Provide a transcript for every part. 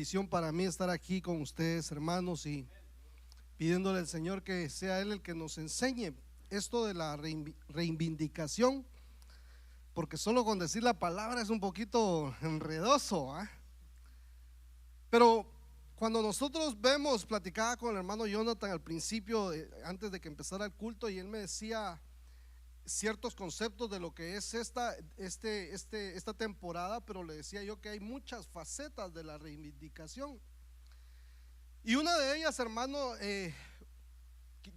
bendición para mí estar aquí con ustedes, hermanos, y pidiéndole al Señor que sea Él el que nos enseñe esto de la reivindicación, porque solo con decir la palabra es un poquito enredoso, ¿eh? Pero cuando nosotros vemos, platicaba con el hermano Jonathan al principio, antes de que empezara el culto, y él me decía ciertos conceptos de lo que es esta temporada, pero le decía yo que hay muchas facetas de la reivindicación. Y una de ellas, hermano,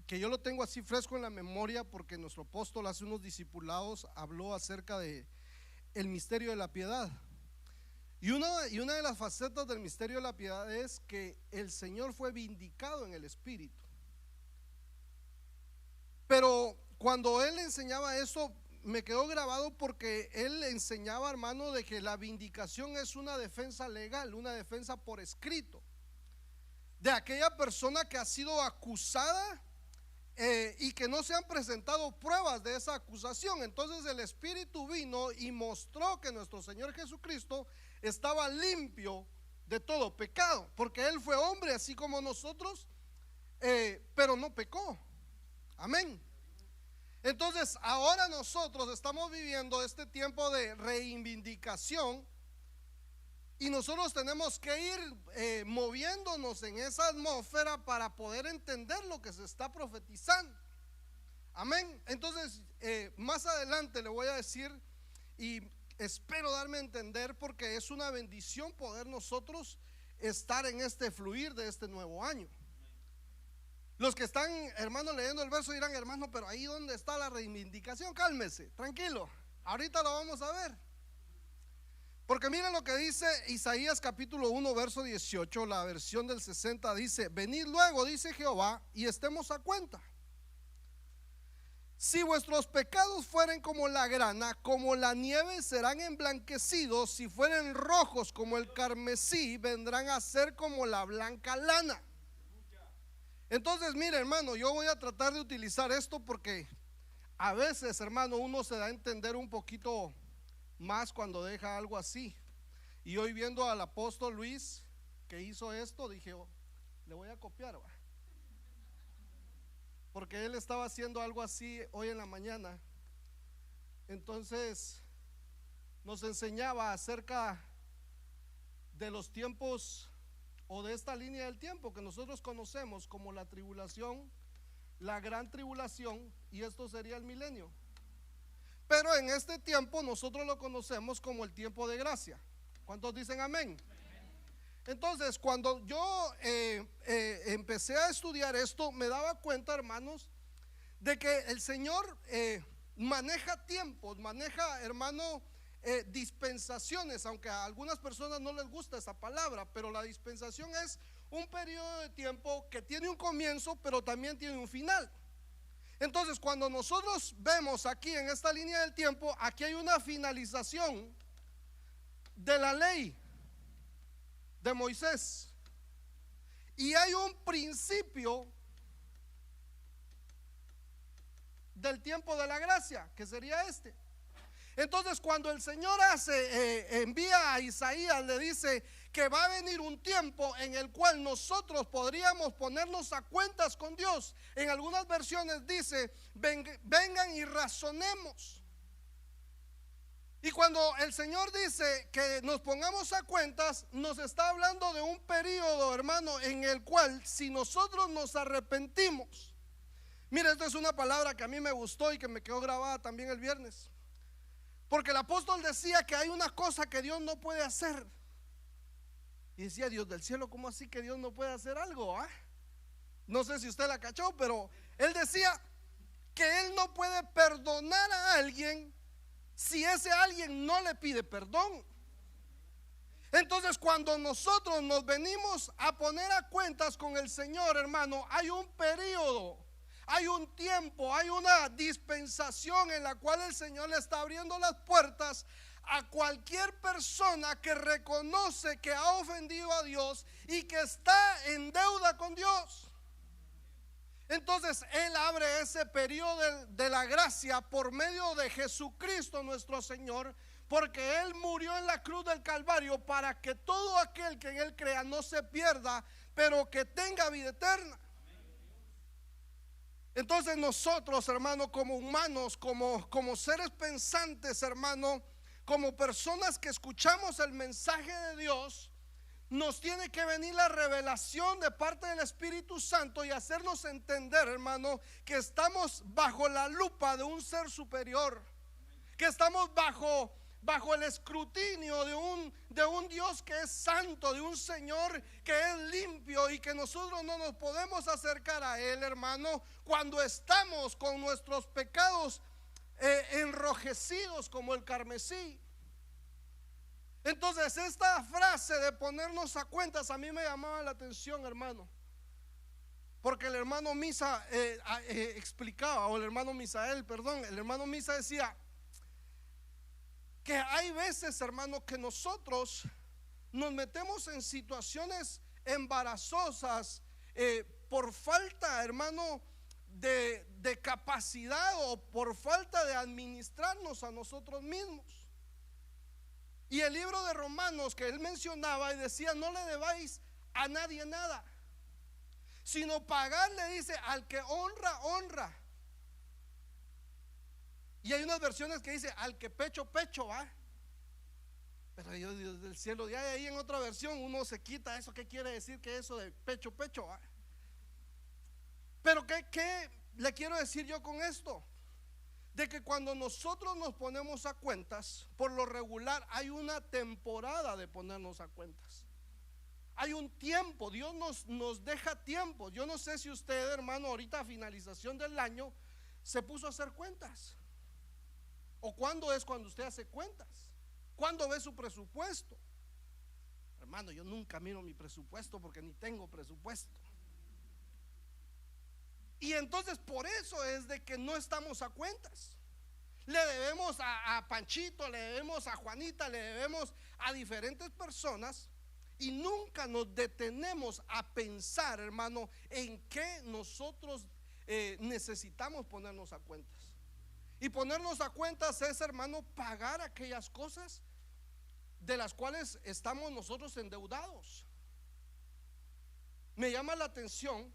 que yo lo tengo así fresco en la memoria, porque nuestro apóstol hace unos discipulados habló acerca de el misterio de la piedad. Y una de las facetas del misterio de la piedad es que el Señor fue vindicado en el Espíritu. Pero cuando él enseñaba eso, me quedó grabado porque él enseñaba, hermano, de que la vindicación es una defensa legal, una defensa por escrito de aquella persona que ha sido acusada y que no se han presentado pruebas de esa acusación. Entonces el Espíritu vino y mostró que nuestro Señor Jesucristo estaba limpio de todo pecado, porque Él fue hombre así como nosotros, pero no pecó. Amén. Entonces ahora nosotros estamos viviendo este tiempo de reivindicación, y nosotros tenemos que ir moviéndonos en esa atmósfera para poder entender lo que se está profetizando. Amén. Entonces más adelante le voy a decir, y espero darme a entender, porque es una bendición poder nosotros estar en este fluir de este nuevo año. Los que están, hermano, leyendo el verso dirán: hermano, pero ahí donde está la reivindicación, cálmese, tranquilo, ahorita lo vamos a ver. Porque miren lo que dice Isaías capítulo 1 verso 18, la versión del 60 dice: venid luego, dice Jehová, y estemos a cuenta. Si vuestros pecados fueren como la grana, como la nieve serán emblanquecidos; si fueren rojos como el carmesí, vendrán a ser como la blanca lana. Entonces, mire, hermano, yo voy a tratar de utilizar esto porque a veces, hermano, uno se da a entender un poquito más cuando deja algo así. Y hoy, viendo al apóstol Luis que hizo esto, dije: oh, le voy a copiar, ¿va? Porque él estaba haciendo algo así hoy en la mañana. Entonces nos enseñaba acerca de los tiempos, o de esta línea del tiempo que nosotros conocemos como la tribulación, la gran tribulación, y esto sería el milenio. Pero en este tiempo nosotros lo conocemos como el tiempo de gracia. ¿Cuántos dicen amén? Entonces, cuando yo empecé a estudiar esto, me daba cuenta, hermanos, de que el Señor maneja tiempos, maneja, hermano, dispensaciones, aunque a algunas personas no les gusta esa palabra, pero la dispensación es un periodo de tiempo que tiene un comienzo, pero también tiene un final. Entonces, cuando nosotros vemos aquí en esta línea del tiempo, aquí hay una finalización de la ley de Moisés, y hay un principio del tiempo de la gracia, que sería este. Entonces, cuando el Señor envía a Isaías, le dice que va a venir un tiempo en el cual nosotros podríamos ponernos a cuentas con Dios. En algunas versiones dice: vengan y razonemos. Y cuando el Señor dice que nos pongamos a cuentas, nos está hablando de un periodo, hermano, en el cual, si nosotros nos arrepentimos. Mire, esta es una palabra que a mí me gustó y que me quedó grabada también el viernes. Porque el apóstol decía que hay una cosa que Dios no puede hacer. Y decía: Dios del cielo, ¿cómo así que Dios no puede hacer algo? No sé si usted la cachó, pero él decía que él no puede perdonar a alguien si ese alguien no le pide perdón. Entonces, cuando nosotros nos venimos a poner a cuentas con el Señor, hermano, hay un periodo, hay un tiempo, hay una dispensación en la cual el Señor le está abriendo las puertas a cualquier persona que reconoce que ha ofendido a Dios y que está en deuda con Dios. Entonces Él abre ese periodo de la gracia por medio de Jesucristo nuestro Señor, porque Él murió en la cruz del Calvario para que todo aquel que en Él crea no se pierda, pero que tenga vida eterna. Entonces nosotros, hermano, como humanos, como seres pensantes, hermano, como personas que escuchamos el mensaje de Dios, nos tiene que venir la revelación de parte del Espíritu Santo y hacernos entender, hermano, que estamos bajo la lupa de un ser superior, que estamos bajo el escrutinio de un Dios que es santo, de un Señor que es limpio, y que nosotros no nos podemos acercar a Él, hermano, cuando estamos con nuestros pecados enrojecidos como el carmesí. Entonces esta frase de ponernos a cuentas a mí me llamaba la atención, hermano, porque el hermano Misa explicaba, o el hermano Misael, perdón, el hermano Misa decía que hay veces, hermano, que nosotros nos metemos en situaciones embarazosas por falta, hermano, de capacidad, o por falta de administrarnos a nosotros mismos. Y el libro de Romanos que él mencionaba y decía: no le debáis a nadie nada, sino pagarle, dice, al que honra, honra. Y hay unas versiones que dice: al que pecho, pecho, ¿va? Pero yo, Dios del cielo, ya ahí en otra versión uno se quita eso. ¿Qué quiere decir que eso de pecho, pecho, ¿va? Pero ¿qué le quiero decir yo con esto? De que cuando nosotros nos ponemos a cuentas, por lo regular hay una temporada de ponernos a cuentas. Hay un tiempo, Dios nos deja tiempo. Yo no sé si usted, hermano, ahorita a finalización del año se puso a hacer cuentas, o cuándo es cuando usted hace cuentas, cuándo ve su presupuesto. Hermano, yo nunca miro mi presupuesto porque ni tengo presupuesto. Y entonces por eso es de que no estamos a cuentas. Le debemos a Panchito, le debemos a Juanita, le debemos a diferentes personas, y nunca nos detenemos a pensar, hermano, en qué nosotros necesitamos ponernos a cuentas. Y ponernos a cuentas es, hermano, pagar aquellas cosas de las cuales estamos nosotros endeudados. Me llama la atención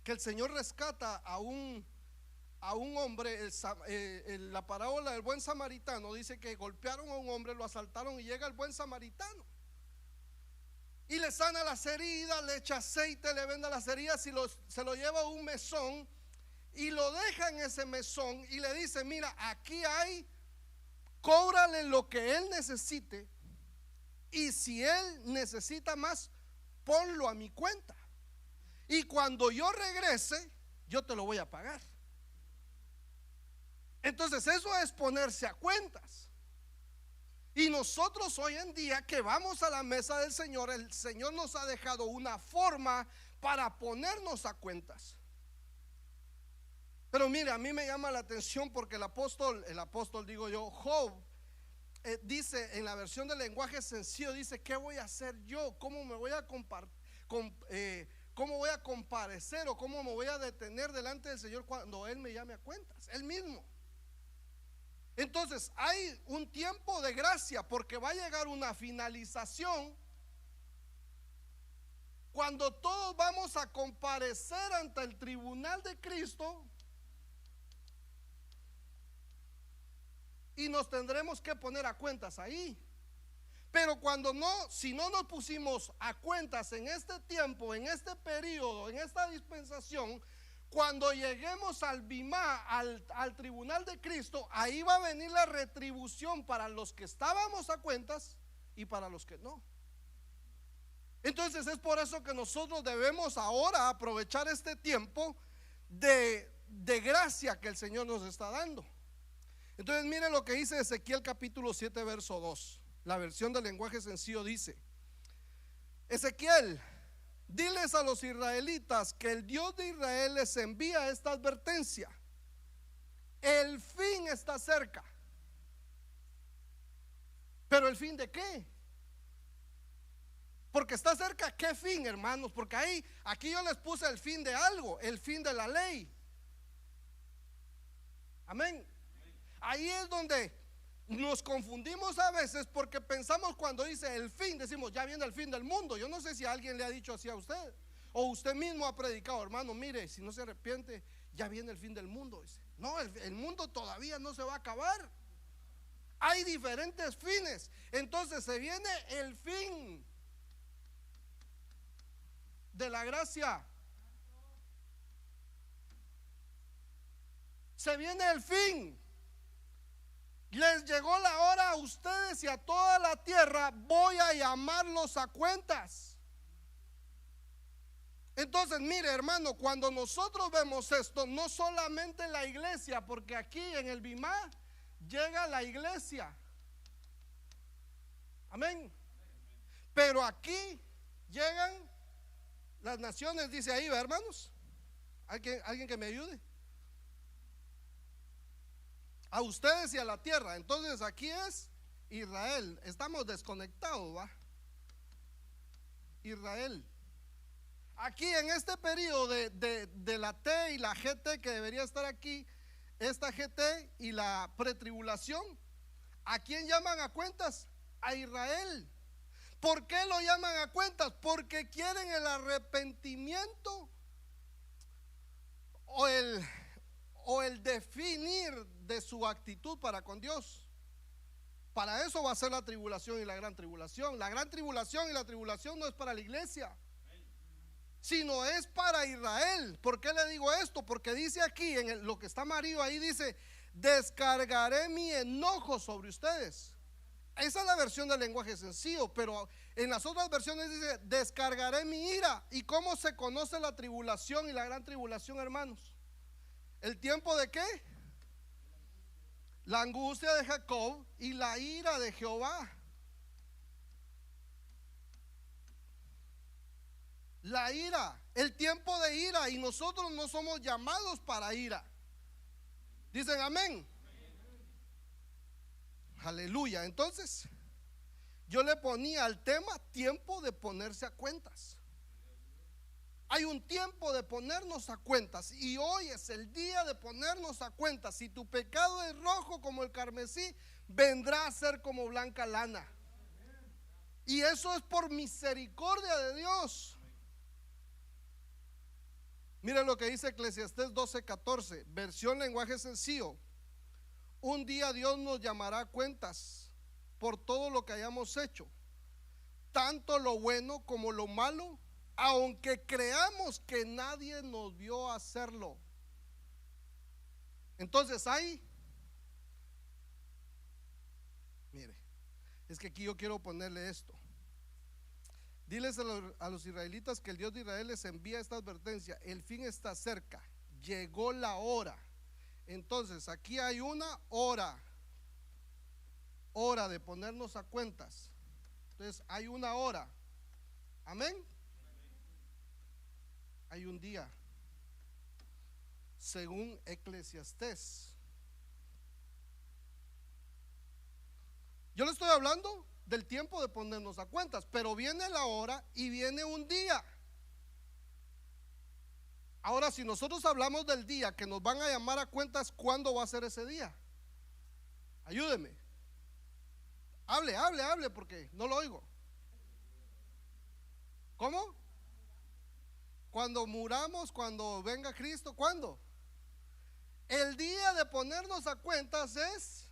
que el Señor rescata a un hombre. La parábola del buen samaritano dice que golpearon a un hombre, lo asaltaron, y llega el buen samaritano y le sana las heridas, le echa aceite, le venda las heridas y se lo lleva a un mesón y lo deja en ese mesón y le dice: mira, aquí hay, cóbrale lo que él necesite, y si él necesita más, ponlo a mi cuenta, y cuando yo regrese yo te lo voy a pagar. Entonces eso es ponerse a cuentas. Y nosotros hoy en día que vamos a la mesa del Señor, el Señor nos ha dejado una forma para ponernos a cuentas. Pero mire, a mí me llama la atención porque el apóstol digo yo, Job, dice en la versión del lenguaje sencillo, dice: ¿qué voy a hacer yo? ¿Cómo me voy a cómo voy a comparecer, o cómo me voy a detener delante del Señor cuando Él me llame a cuentas? Él mismo. Entonces hay un tiempo de gracia, porque va a llegar una finalización cuando todos vamos a comparecer ante el tribunal de Cristo, y nos tendremos que poner a cuentas ahí. Pero si no nos pusimos a cuentas en este tiempo, en este periodo, en esta dispensación, cuando lleguemos al Bimá, al tribunal de Cristo, ahí va a venir la retribución para los que estábamos a cuentas y para los que no. Entonces es por eso que nosotros debemos ahora aprovechar este tiempo de gracia que el Señor nos está dando. Entonces miren lo que dice Ezequiel capítulo 7 verso 2. La versión del lenguaje sencillo dice: Ezequiel, diles a los israelitas que el Dios de Israel les envía esta advertencia: el fin está cerca. ¿Pero el fin de qué? Porque está cerca, ¿qué fin, hermanos? Porque aquí yo les puse el fin de algo, el fin de la ley. Amén. Ahí es donde Nos confundimos a veces porque pensamos cuando dice el fin, decimos ya viene el fin del mundo. Yo no sé si alguien le ha dicho así a usted, o usted mismo ha predicado, hermano, mire, si no se arrepiente, ya viene el fin del mundo. Dice, no, el mundo todavía no se va a acabar. Hay diferentes fines. Entonces se viene el fin de la gracia. Se viene el fin. Les llegó la hora a ustedes y a toda la tierra. Voy a llamarlos a cuentas. Entonces, mire, hermano, cuando nosotros vemos esto, no solamente en la iglesia, porque aquí en el Bimá llega la iglesia. Amén. Pero aquí llegan las naciones, dice ahí, ¿verdad, hermanos? ¿Alguien que me ayude? A ustedes y a la tierra. Entonces aquí es Israel. Estamos desconectados, ¿va? Israel. Aquí en este periodo de la T y la GT que debería estar aquí, esta GT y la pretribulación, ¿a quién llaman a cuentas? A Israel. ¿Por qué lo llaman a cuentas? Porque quieren el arrepentimiento o el definir de su actitud para con Dios. Para eso va a ser la tribulación y la gran tribulación. La gran tribulación y la tribulación no es para la iglesia, sino es para Israel. ¿Por qué le digo esto? Porque dice aquí, lo que está amarillo ahí dice, descargaré mi enojo sobre ustedes. Esa es la versión del lenguaje sencillo, pero en las otras versiones dice, descargaré mi ira. ¿Y cómo se conoce la tribulación y la gran tribulación, hermanos? ¿El tiempo de qué? La angustia de Jacob y la ira de Jehová. La ira, el tiempo de ira, y nosotros no somos llamados para ira. Dicen amén. Aleluya. Entonces yo le ponía al tema tiempo de ponerse a cuentas. Hay un tiempo de ponernos a cuentas, y hoy es el día de ponernos a cuentas. Si tu pecado es rojo como el carmesí, vendrá a ser como blanca lana. Y eso es por misericordia de Dios. Mire lo que dice Eclesiastés 12:14, versión lenguaje sencillo. Un día Dios nos llamará a cuentas por todo lo que hayamos hecho, tanto lo bueno como lo malo, aunque creamos que nadie nos vio hacerlo. Entonces mire, es que aquí yo quiero ponerle esto. Diles a los israelitas que el Dios de Israel les envía esta advertencia: el fin está cerca, llegó la hora. Entonces aquí hay una hora de ponernos a cuentas. Entonces hay una hora. Amén. Hay un día, según Eclesiastés. Yo le estoy hablando del tiempo de ponernos a cuentas, pero viene la hora y viene un día. Ahora, si nosotros hablamos del día que nos van a llamar a cuentas, ¿cuándo va a ser ese día? Ayúdeme. Hable, porque no lo oigo. ¿Cómo? Cuando muramos, cuando venga Cristo, ¿cuándo? El día de ponernos a cuentas es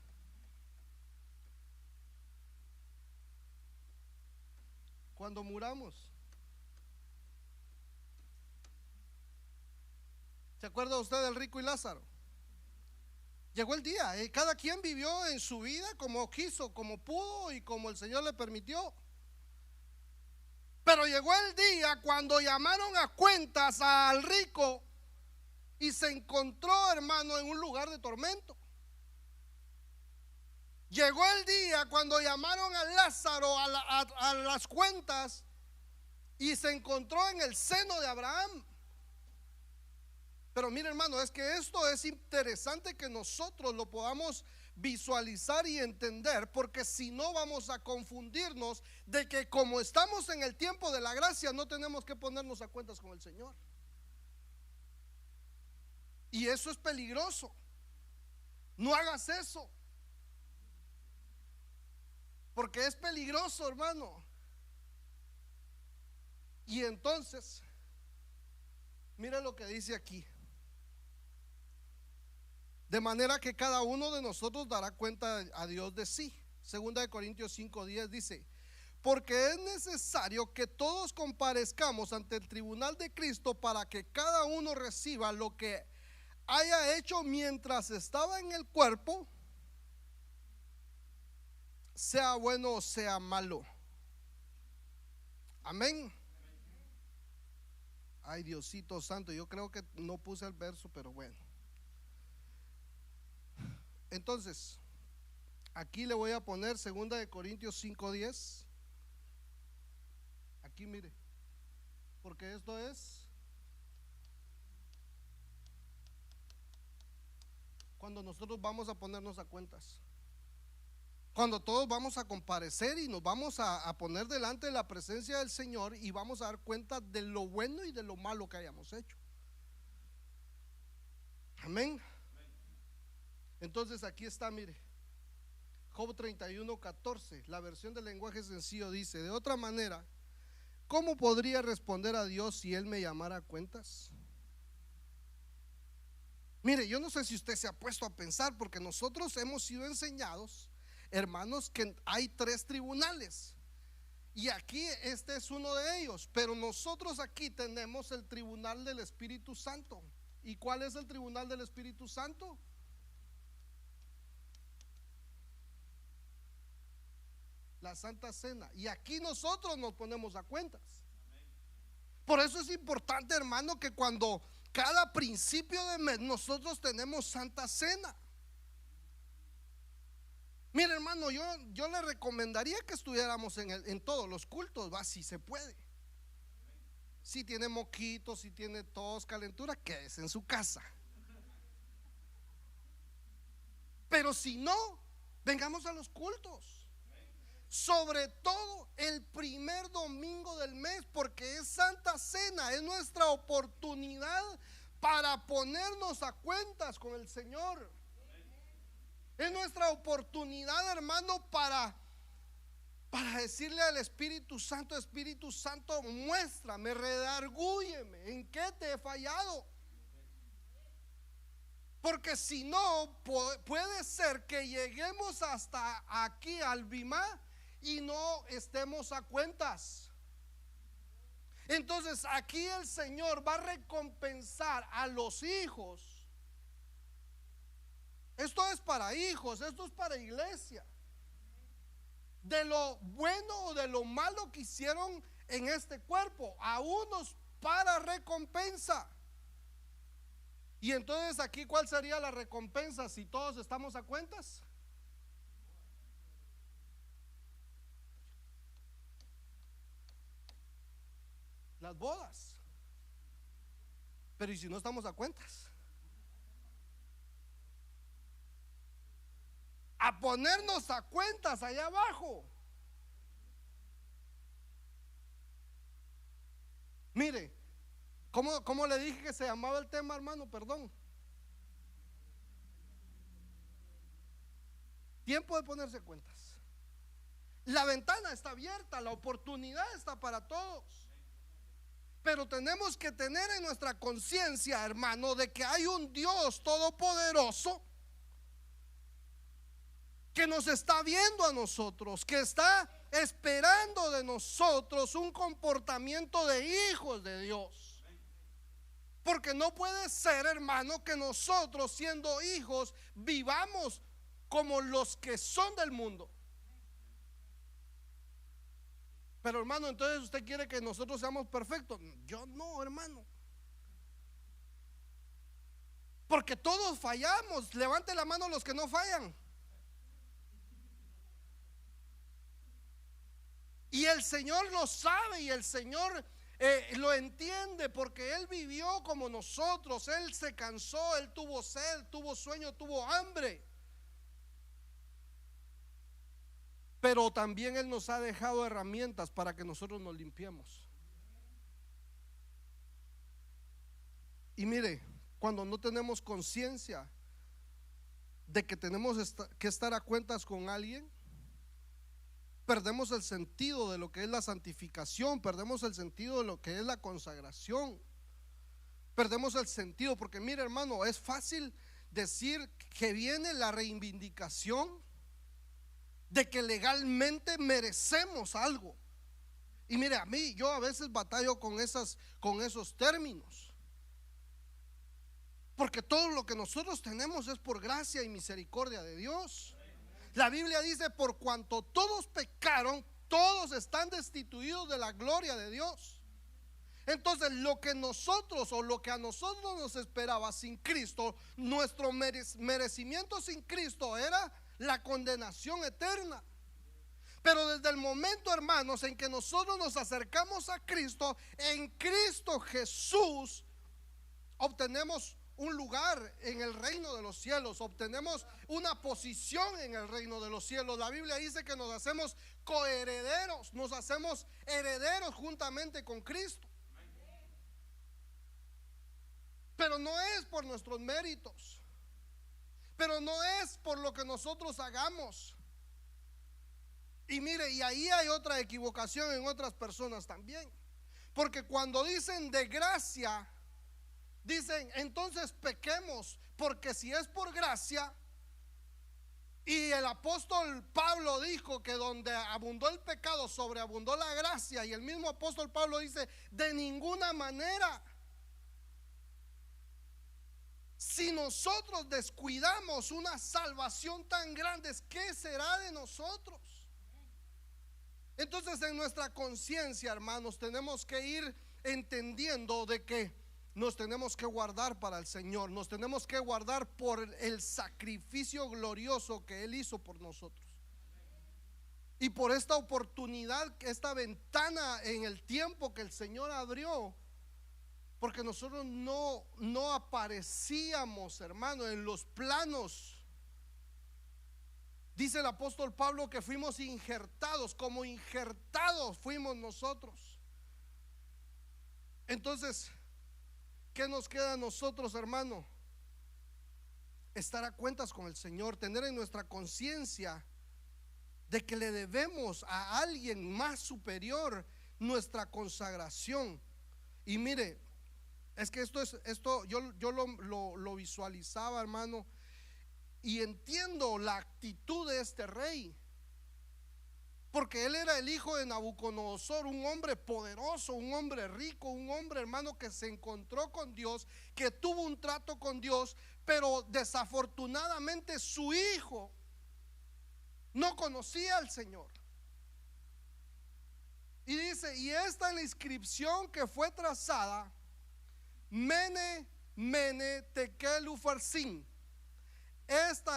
cuando muramos. ¿Se acuerda usted del rico y Lázaro? Llegó el día, cada quien vivió en su vida como quiso, como pudo y como el Señor le permitió. Pero llegó el día cuando llamaron a cuentas al rico y se encontró, hermano, en un lugar de tormento. Llegó el día cuando llamaron a Lázaro a las cuentas y se encontró en el seno de Abraham. Pero mire, hermano, es que esto es interesante que nosotros lo podamos visualizar y entender, porque si no vamos a confundirnos de que como estamos en el tiempo de la gracia no tenemos que ponernos a cuentas con el Señor. Y eso es peligroso. No hagas eso. porque es peligroso, hermano. Y entonces, mire lo que dice aquí: de manera que cada uno de nosotros dará cuenta a Dios de sí. Segunda de Corintios 5:10 dice: porque es necesario que todos comparezcamos ante el tribunal de Cristo, para que cada uno reciba lo que haya hecho mientras estaba en el cuerpo, sea bueno o sea malo. Amén. Ay, Diosito santo, yo creo que no puse el verso, pero bueno. Entonces, aquí le voy a poner segunda de Corintios 5:10. Aquí mire, porque esto es cuando nosotros vamos a ponernos a cuentas, cuando todos vamos a comparecer y nos vamos a poner delante de la presencia del Señor, y vamos a dar cuenta de lo bueno y de lo malo que hayamos hecho. Amén. Entonces aquí está, mire, Job 31:14, la versión del lenguaje sencillo dice: de otra manera, ¿cómo podría responder a Dios si Él me llamara a cuentas? Mire, yo no sé si usted se ha puesto a pensar, porque nosotros hemos sido enseñados, hermanos, que hay 3 tribunales, y aquí este es uno de ellos. Pero nosotros aquí tenemos el tribunal del Espíritu Santo. ¿Y cuál es el tribunal del Espíritu Santo? La Santa Cena. Y aquí nosotros nos ponemos a cuentas. Por eso es importante, hermano, que cuando cada principio de mes nosotros tenemos Santa Cena. Mire, hermano, yo le recomendaría que estuviéramos en todos los cultos, va, si se puede. Si tiene moquitos, si tiene tos, calentura, quédese en su casa. Pero si no, vengamos a los cultos. Sobre todo el primer domingo del mes, porque es Santa Cena, es nuestra oportunidad para ponernos a cuentas con el Señor. Es nuestra oportunidad, hermano, para decirle al Espíritu Santo: Espíritu Santo, muéstrame, redargúyeme, ¿en qué te he fallado? Porque si no, puede ser que lleguemos hasta aquí al Bimá y no estemos a cuentas. Entonces aquí el Señor va a recompensar a los hijos. Esto es para hijos, esto es para iglesia, de lo bueno o de lo malo que hicieron en este cuerpo, a unos para recompensa. Y entonces aquí, ¿cuál sería la recompensa si todos estamos a cuentas? Las bodas. Pero ¿y si no estamos a cuentas? A ponernos a cuentas allá abajo. Mire, ¿cómo le dije que se llamaba el tema, hermano? Perdón. Tiempo de ponerse cuentas. La ventana está abierta, la oportunidad está para todos. Pero tenemos que tener en nuestra conciencia, hermano, de que hay un Dios todopoderoso que nos está viendo a nosotros, que está esperando de nosotros un comportamiento de hijos de Dios. Porque no puede ser, hermano, que nosotros, siendo hijos, vivamos como los que son del mundo. Pero, hermano, entonces usted quiere que nosotros seamos perfectos. Yo no, hermano. Porque todos fallamos. Levante la mano los que no fallan. Y el Señor lo sabe, y el Señor lo entiende, porque Él vivió como nosotros. Él se cansó, Él tuvo sed, tuvo sueño, tuvo hambre. Pero también Él nos ha dejado herramientas para que nosotros nos limpiemos. Y mire, cuando no tenemos conciencia de que tenemos que estar a cuentas con alguien, perdemos el sentido de lo que es la santificación, perdemos el sentido de lo que es la consagración, perdemos el sentido, porque mire, hermano, es fácil decir que viene la reivindicación de que legalmente merecemos algo. Y mire, yo a veces batallo con esos términos, porque todo lo que nosotros tenemos es por gracia y misericordia de Dios. La Biblia dice: por cuanto todos pecaron, todos están destituidos de la gloria de Dios. Entonces lo que a nosotros nos esperaba sin Cristo, nuestro merecimiento sin Cristo era la condenación eterna. Pero desde el momento, hermanos, en que nosotros nos acercamos a Cristo, en Cristo Jesús obtenemos un lugar en el reino de los cielos, obtenemos una posición en el reino de los cielos. La Biblia dice que nos hacemos coherederos, nos hacemos herederos juntamente con Cristo. Pero no es por nuestros méritos, pero no es por lo que nosotros hagamos. Y mire, y ahí hay otra equivocación en otras personas también, porque cuando dicen de gracia, dicen entonces pequemos, porque si es por gracia, y el apóstol Pablo dijo que donde abundó el pecado, sobreabundó la gracia, y el mismo apóstol Pablo dice: de ninguna manera. Si nosotros descuidamos una salvación tan grande, ¿qué será de nosotros? Entonces, en nuestra conciencia, hermanos, tenemos que ir entendiendo de que nos tenemos que guardar para el Señor, nos tenemos que guardar por el sacrificio glorioso que Él hizo por nosotros. Y por esta oportunidad, esta ventana en el tiempo que el Señor abrió, porque nosotros no aparecíamos, hermano, en los planos. Dice el apóstol Pablo que fuimos injertados, como injertados fuimos nosotros. Entonces, ¿qué nos queda a nosotros, hermano? Estar a cuentas con el Señor, tener en nuestra conciencia de que le debemos a alguien más superior nuestra consagración. Y mire, es que esto yo lo visualizaba, hermano, y entiendo la actitud de este rey, porque él era el hijo de Nabucodonosor, un hombre poderoso, un hombre rico, un hombre, hermano, que se encontró con Dios, que tuvo un trato con Dios, pero desafortunadamente su hijo no conocía al Señor. Y dice: y esta es la inscripción que fue trazada: Mene, Mene, Tekel, Ufarsin. Esto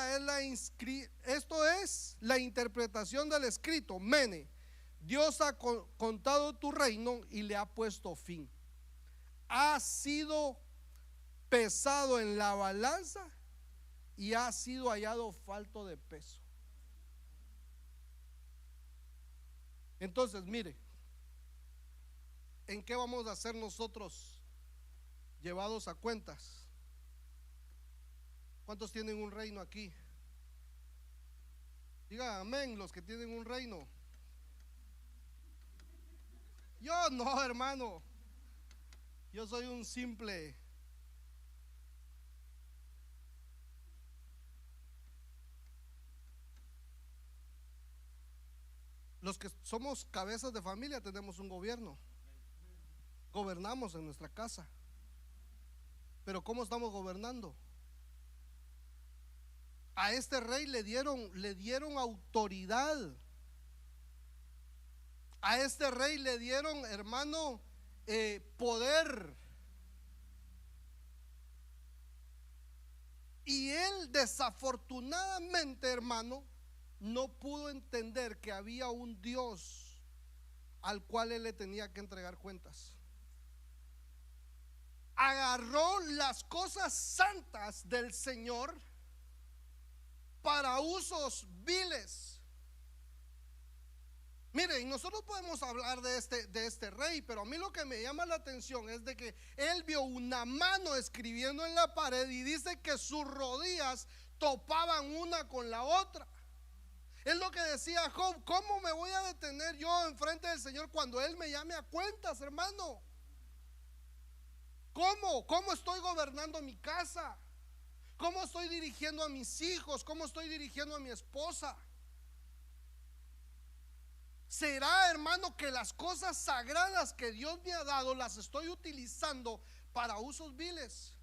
es la interpretación del escrito. Mene: Dios ha contado tu reino y le ha puesto fin. Ha sido pesado en la balanza y ha sido hallado falto de peso. Entonces, mire, ¿en qué vamos a ser nosotros llevados a cuentas? ¿Cuántos tienen un reino aquí? Diga amén los que tienen un reino. Yo no, hermano. Yo soy un simple. Los que somos cabezas de familia tenemos un gobierno. Gobernamos en nuestra casa. Pero ¿cómo estamos gobernando? A este rey le dieron autoridad. A este rey le dieron, hermano, poder. Y él desafortunadamente, hermano, no pudo entender que había un Dios al cual él le tenía que entregar cuentas. Agarró las cosas santas del Señor para usos viles. Mire, y nosotros podemos hablar de este rey, pero a mí lo que me llama la atención es de que él vio una mano escribiendo en la pared y dice que sus rodillas topaban una con la otra. Es lo que decía Job: ¿cómo me voy a detener yo enfrente del Señor cuando Él me llame a cuentas, hermano? ¿Cómo estoy gobernando mi casa? ¿Cómo estoy dirigiendo a mis hijos? ¿Cómo estoy dirigiendo a mi esposa? ¿Será, hermano, que las cosas sagradas que Dios me ha dado las estoy utilizando para usos viles?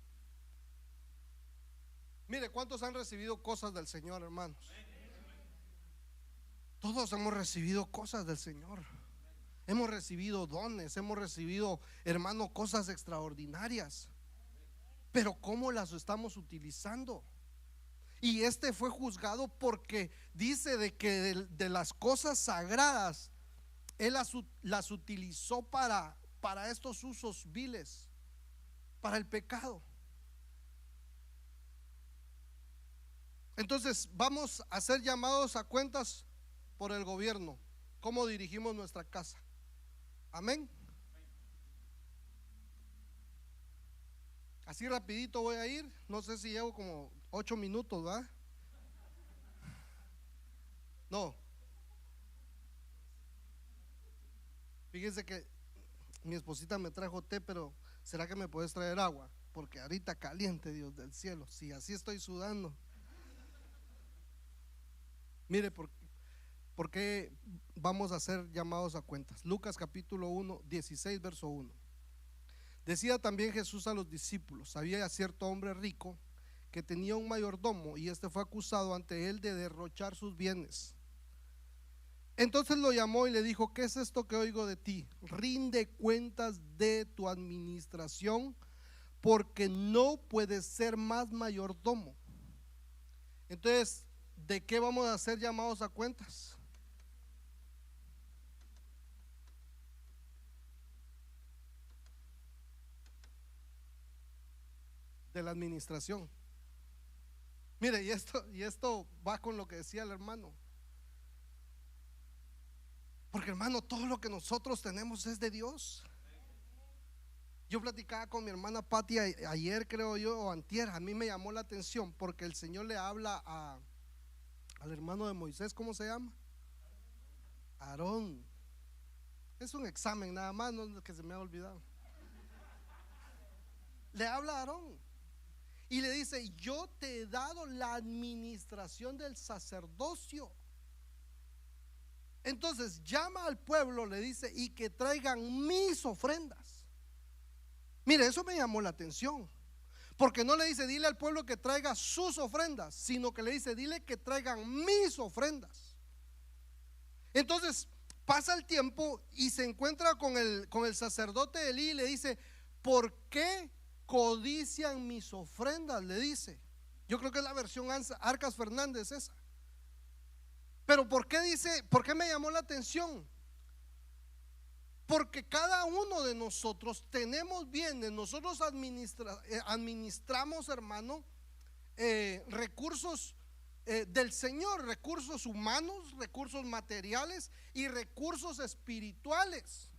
Mire, ¿cuántos han recibido cosas del Señor, hermanos? Todos hemos recibido cosas del Señor. Hemos recibido dones, hemos recibido, hermano, cosas extraordinarias. Pero ¿cómo las estamos utilizando? Y este fue juzgado porque dice de que de las cosas sagradas Él las utilizó para estos usos viles, para el pecado. Entonces vamos a ser llamados a cuentas por el gobierno, cómo dirigimos nuestra casa. Amén. Así rapidito voy a ir. No sé si llevo como 8 minutos, ¿va? No. Fíjense que mi esposita me trajo té, pero ¿será que me puedes traer agua? Porque ahorita caliente, Dios del cielo. Si así estoy sudando. Mire, ¿por qué vamos a ser llamados a cuentas? Lucas capítulo 1, 16, verso 1. Decía también Jesús a los discípulos: había cierto hombre rico que tenía un mayordomo, y este fue acusado ante él de derrochar sus bienes. Entonces lo llamó y le dijo: ¿qué es esto que oigo de ti? Rinde cuentas de tu administración, porque no puedes ser más mayordomo. Entonces, ¿de qué vamos a ser llamados a cuentas? De la administración. Mire, y esto va con lo que decía el hermano. Porque, hermano, todo lo que nosotros tenemos es de Dios. Yo platicaba con mi hermana Patti ayer, creo yo, o antier. A mí me llamó la atención porque el Señor le habla al hermano de Moisés. ¿Cómo se llama? Aarón. Es un examen nada más, no es que se me ha olvidado. Le habla a Aarón y le dice: yo te he dado la administración del sacerdocio. Entonces llama al pueblo, le dice: y que traigan mis ofrendas. Mire, eso me llamó la atención, porque no le dice: dile al pueblo que traiga sus ofrendas, sino que le dice: dile que traigan mis ofrendas. Entonces pasa el tiempo y se encuentra con el sacerdote Elí y le dice: ¿por qué codician mis ofrendas? Le dice. Yo creo que es la versión Arcas Fernández esa. Pero ¿por qué dice? ¿Por qué me llamó la atención? Porque cada uno de nosotros tenemos bienes. Nosotros administramos, hermano, recursos del Señor, recursos humanos, recursos materiales y recursos espirituales.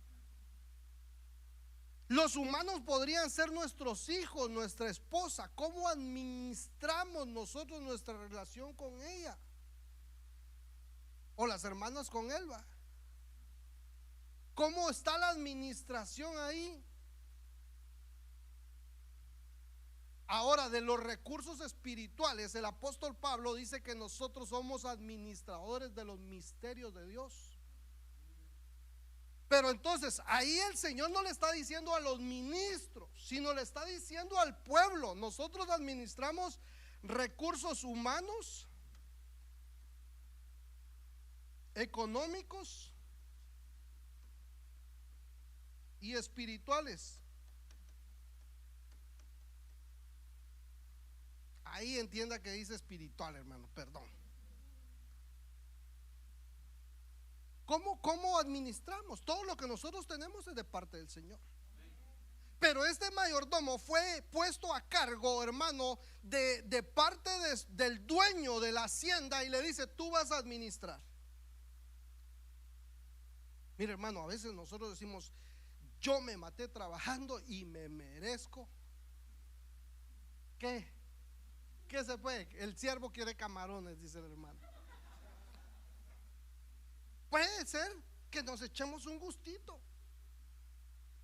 Los humanos podrían ser nuestros hijos, nuestra esposa. ¿Cómo administramos nosotros nuestra relación con ella? O las hermanas con Elba. ¿Cómo está la administración ahí? Ahora, de los recursos espirituales, el apóstol Pablo dice que nosotros somos administradores de los misterios de Dios. Pero entonces ahí el Señor no le está diciendo a los ministros, sino le está diciendo al pueblo. Nosotros administramos recursos humanos, económicos y espirituales. Ahí entienda que dice espiritual, hermano, perdón. ¿Cómo administramos? Todo lo que nosotros tenemos es de parte del Señor. Pero este mayordomo fue puesto a cargo, hermano, de parte del dueño de la hacienda, y le dice: tú vas a administrar. Mire, hermano, a veces nosotros decimos: yo me maté trabajando y me merezco. ¿Qué se puede? El siervo quiere camarones, dice el hermano. Puede ser que nos echemos un gustito.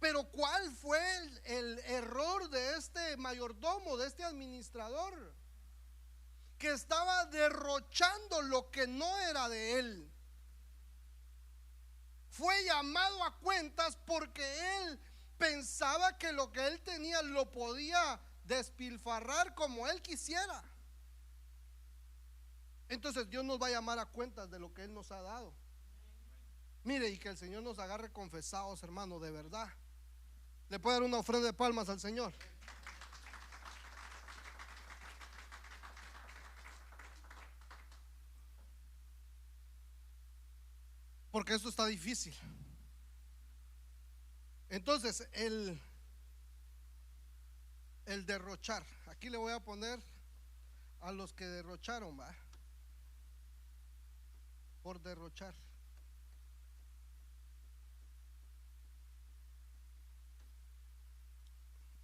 Pero ¿cuál fue el error de este mayordomo, de este administrador? Que estaba derrochando lo que no era de él. Fue llamado a cuentas porque él pensaba que lo que él tenía lo podía despilfarrar como él quisiera. Entonces Dios nos va a llamar a cuentas de lo que él nos ha dado. Mire, y que el Señor nos agarre confesados, hermano, de verdad. ¿Le puede dar una ofrenda de palmas al Señor? Porque esto está difícil. Entonces, el derrochar. Aquí le voy a poner a los que derrocharon, va. Por derrochar.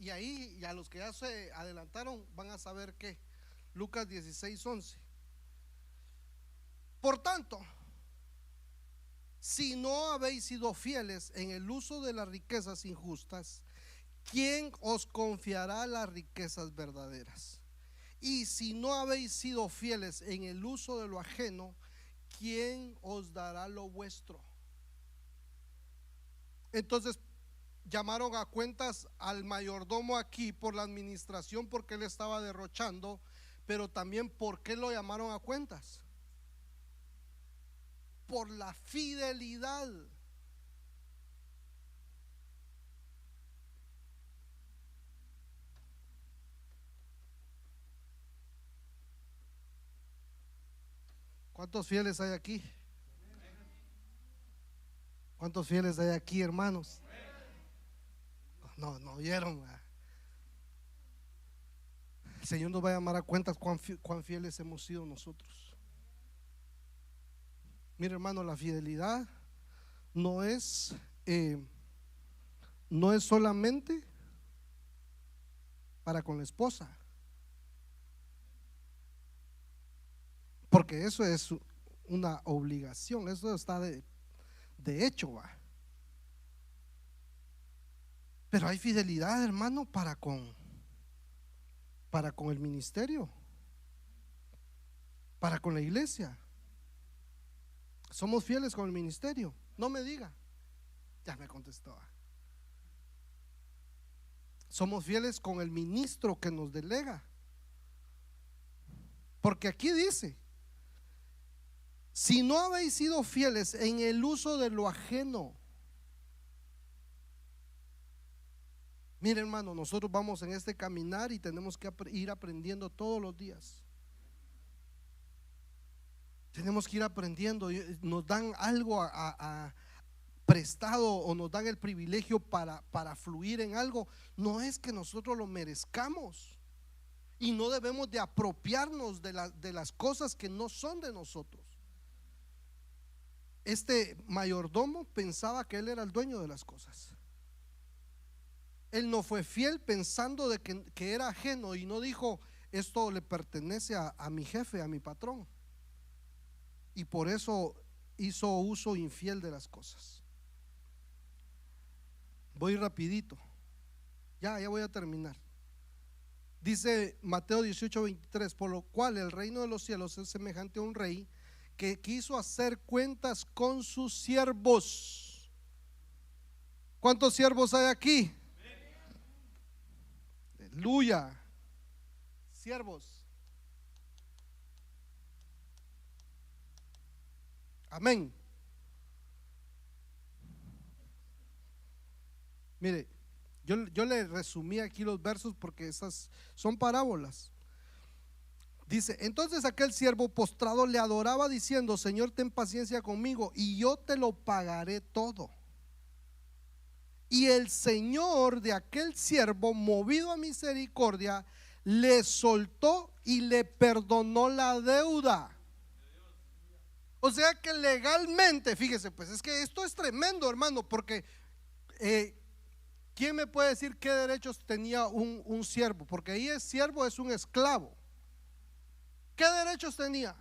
Y ahí, y a los que ya se adelantaron, van a saber que Lucas 16:11. Por tanto, si no habéis sido fieles en el uso de las riquezas injustas, ¿quién os confiará las riquezas verdaderas? Y si no habéis sido fieles en el uso de lo ajeno, ¿quién os dará lo vuestro? Entonces llamaron a cuentas al mayordomo aquí por la administración, porque él estaba derrochando, pero también ¿por qué lo llamaron a cuentas? Por la fidelidad. ¿Cuántos fieles hay aquí? ¿Cuántos fieles hay aquí, hermanos? No oyeron. El Señor nos va a llamar a cuentas cuán fieles hemos sido nosotros. Mire, hermano, la fidelidad no es solamente para con la esposa, porque eso es una obligación, eso está de hecho, va. Pero hay fidelidad, hermano, para con el ministerio, para con la iglesia. Somos fieles con el ministerio. No me diga. Ya me contestó. Somos fieles con el ministro que nos delega. Porque aquí dice: si no habéis sido fieles en el uso de lo ajeno. Mire, hermano, nosotros vamos en este caminar y tenemos que ir aprendiendo todos los días. Tenemos que ir aprendiendo. Nos dan algo prestado, o nos dan el privilegio para fluir en algo. No es que nosotros lo merezcamos, y no debemos de apropiarnos de las cosas que no son de nosotros. Este mayordomo pensaba que él era el dueño de las cosas. Él no fue fiel pensando de que era ajeno, y no dijo: esto le pertenece a mi jefe, a mi patrón. Y por eso hizo uso infiel de las cosas. Voy rapidito, ya voy a terminar. Dice Mateo 18:23: por lo cual el reino de los cielos es semejante a un rey que quiso hacer cuentas con sus siervos. ¿Cuántos siervos hay aquí? Aleluya. Siervos. Amén. Mire, yo le resumí aquí los versos porque esas son parábolas. Dice: entonces aquel siervo postrado le adoraba diciendo: Señor, ten paciencia conmigo y yo te lo pagaré todo. Y el Señor de aquel siervo, movido a misericordia, le soltó y le perdonó la deuda. O sea que legalmente, fíjese, pues es que esto es tremendo, hermano, porque ¿quién me puede decir qué derechos tenía un siervo? Porque ahí el siervo es un esclavo. ¿Qué derechos tenía?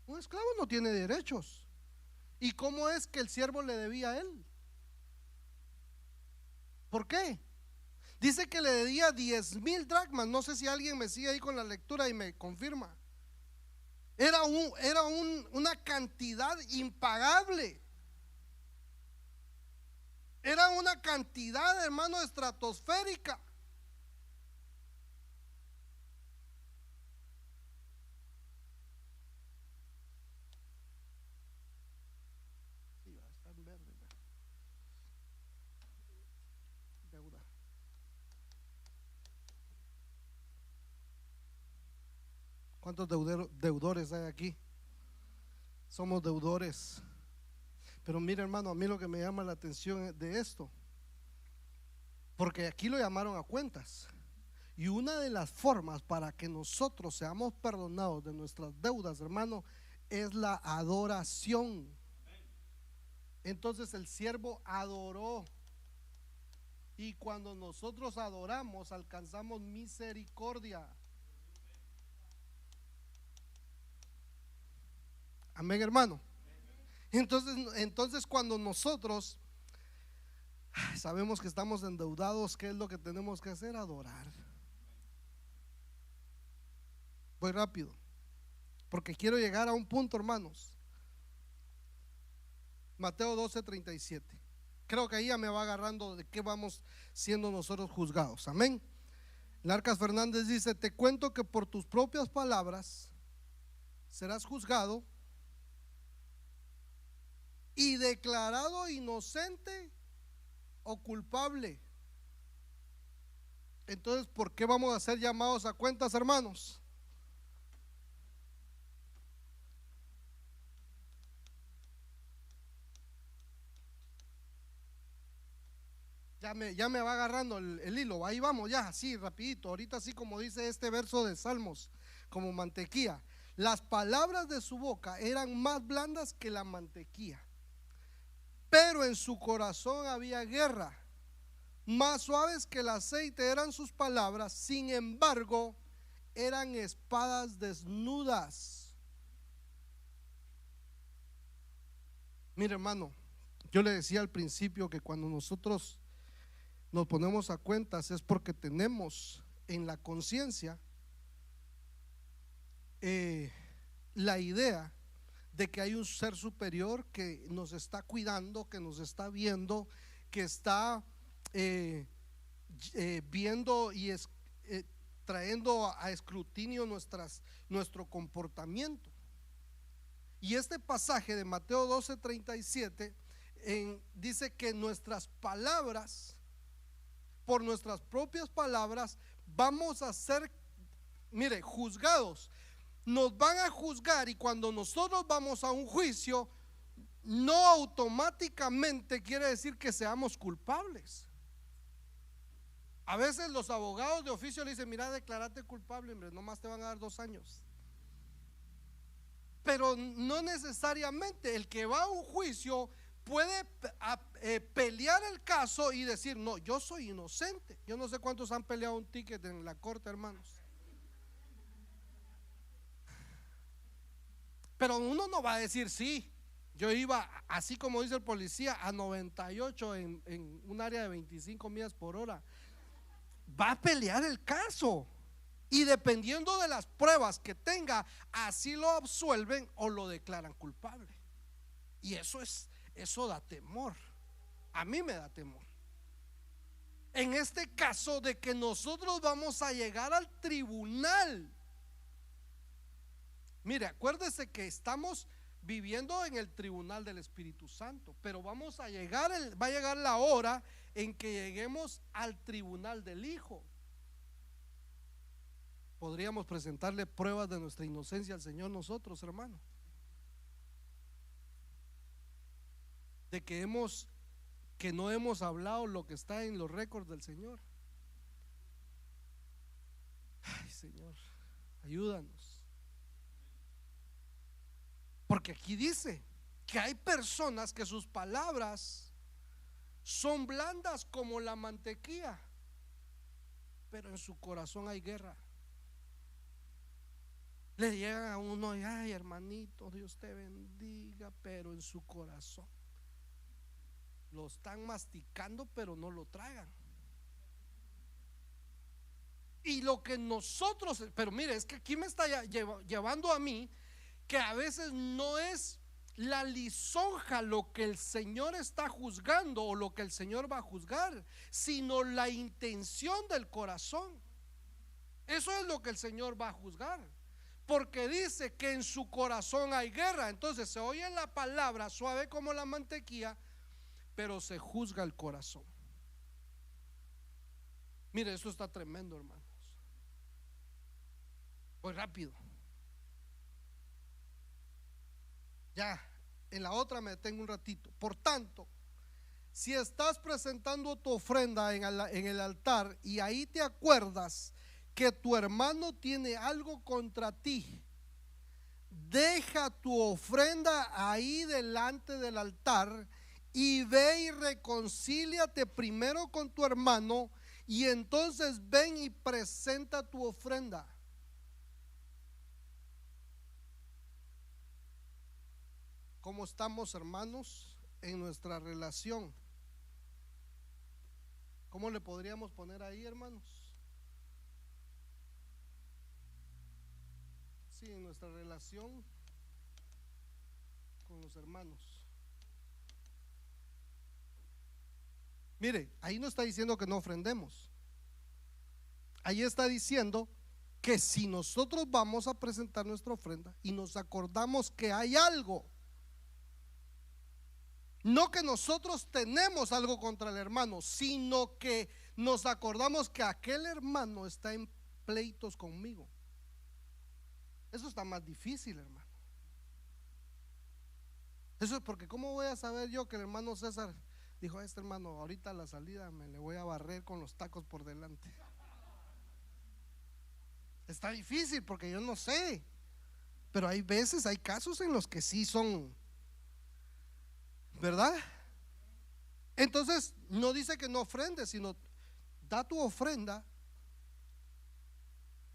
Un esclavo no tiene derechos. ¿Y cómo es que el siervo le debía a él? ¿Por qué? Dice que le debía 10,000 dracmas. No sé si alguien me sigue ahí con la lectura y me confirma. Era una cantidad impagable. Era una cantidad, hermano, estratosférica. Sí, va a estar en verde. Deuda. ¿Cuántos deudores hay aquí? Somos deudores. Pero mira, hermano, a mí lo que me llama la atención de esto, porque aquí lo llamaron a cuentas, y una de las formas para que nosotros seamos perdonados de nuestras deudas, hermano, es la adoración. Entonces el siervo adoró, y cuando nosotros adoramos alcanzamos misericordia. Amén, hermano. Entonces cuando nosotros sabemos que estamos endeudados, ¿qué es lo que tenemos que hacer? Adorar. Voy rápido, porque quiero llegar a un punto, hermanos. Mateo 12:37. Creo que ahí ya me va agarrando de qué vamos siendo nosotros juzgados. Amén. Larcas Fernández dice: te cuento que por tus propias palabras serás juzgado y declarado inocente o culpable. Entonces, ¿por qué vamos a ser llamados a cuentas, hermanos? Ya me va agarrando el hilo. Ahí vamos, ya, así, rapidito. Ahorita así como dice este verso de Salmos, como mantequilla. Las palabras de su boca eran más blandas que la mantequilla, pero en su corazón había guerra. Más suaves que el aceite eran sus palabras, sin embargo, eran espadas desnudas. Mire, hermano, yo le decía al principio que cuando nosotros nos ponemos a cuentas es porque tenemos en la conciencia la idea de que hay un ser superior que nos está cuidando, que nos está viendo, que está viendo y trayendo a escrutinio nuestro comportamiento. Y este pasaje de Mateo 12:37 dice que nuestras palabras, por nuestras propias palabras, vamos a ser, mire, juzgados. Nos van a juzgar, y cuando nosotros vamos a un juicio, no automáticamente quiere decir que seamos culpables. A veces los abogados de oficio le dicen: mira, declarate culpable, hombre, nomás te van a dar 2 años. Pero no necesariamente el que va a un juicio puede pelear el caso y decir: no, yo soy inocente. Yo no sé cuántos han peleado un ticket en la corte, hermanos. Pero uno no va a decir: sí, yo iba, así como dice el policía, a 98 en un área de 25 millas por hora. Va a pelear el caso, y dependiendo de las pruebas que tenga, así lo absuelven o lo declaran culpable. Y eso da temor. A mí me da temor. En este caso de que nosotros vamos a llegar al tribunal. Mire, acuérdese que estamos viviendo en el tribunal del Espíritu Santo, pero va a llegar la hora en que lleguemos al tribunal del Hijo. Podríamos presentarle pruebas de nuestra inocencia al Señor nosotros, hermano, de que no hemos hablado lo que está en los récords del Señor. Ay, Señor, ayúdanos. Porque aquí dice que hay personas que sus palabras son blandas como la mantequilla, pero en su corazón hay guerra. Le llegan a uno y ay, hermanito, Dios te bendiga, pero en su corazón lo están masticando, pero no lo tragan. Y lo que nosotros, pero mire, es que aquí me está llevando a mí que a veces no es la lisonja lo que el Señor está juzgando o lo que el Señor va a juzgar, sino la intención del corazón. Eso es lo que el Señor va a juzgar, porque dice que en su corazón hay guerra. Entonces se oye la palabra suave como la mantequilla, pero se juzga el corazón. Mire, eso está tremendo, hermanos. Voy rápido. Ya, en la otra me detengo un ratito. Por tanto, si estás presentando tu ofrenda en el altar y ahí te acuerdas que tu hermano tiene algo contra ti, deja tu ofrenda ahí delante del altar y ve y reconcíliate primero con tu hermano, y entonces ven y presenta tu ofrenda. ¿Cómo estamos, hermanos, en nuestra relación? ¿Cómo le podríamos poner ahí, hermanos? Sí, en nuestra relación con los hermanos. Mire, ahí no está diciendo que no ofrendemos. Ahí está diciendo que si nosotros vamos a presentar nuestra ofrenda y nos acordamos que hay algo, no que nosotros tenemos algo contra el hermano, sino que nos acordamos que aquel hermano está en pleitos conmigo. Eso está más difícil, hermano. Eso es porque ¿cómo voy a saber yo que el hermano César dijo: este hermano ahorita a la salida me le voy a barrer con los tacos por delante? Está difícil porque yo no sé. Pero hay veces, hay casos en los que sí son, ¿verdad? Entonces no dice que no ofrendes, sino da tu ofrenda,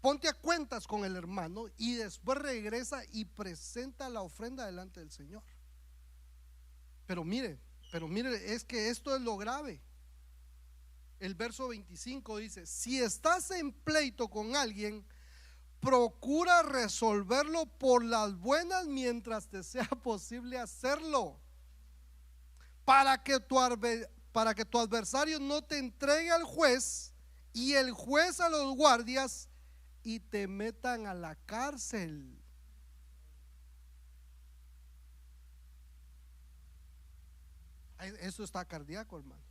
ponte a cuentas con el hermano y después regresa y presenta la ofrenda delante del Señor. Pero mire, es que esto es lo grave. El verso 25 dice: si estás en pleito con alguien, procura resolverlo por las buenas mientras te sea posible hacerlo, para que tu adversario no te entregue al juez y el juez a los guardias y te metan a la cárcel. Eso está cardíaco, hermanos.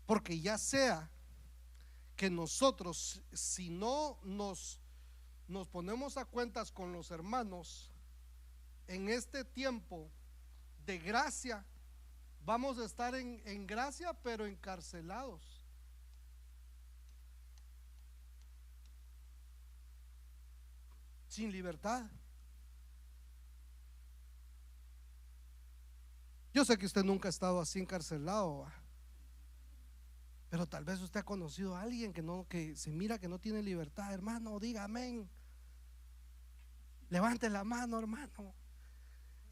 Porque ya sea que nosotros, si no nos ponemos a cuentas con los hermanos en este tiempo de gracia, vamos a estar en gracia pero encarcelados. Sin libertad. Yo sé que usted nunca ha estado así encarcelado, pero tal vez usted ha conocido a alguien que se mira que no tiene libertad. Hermano, diga amén. Levante la mano, hermano.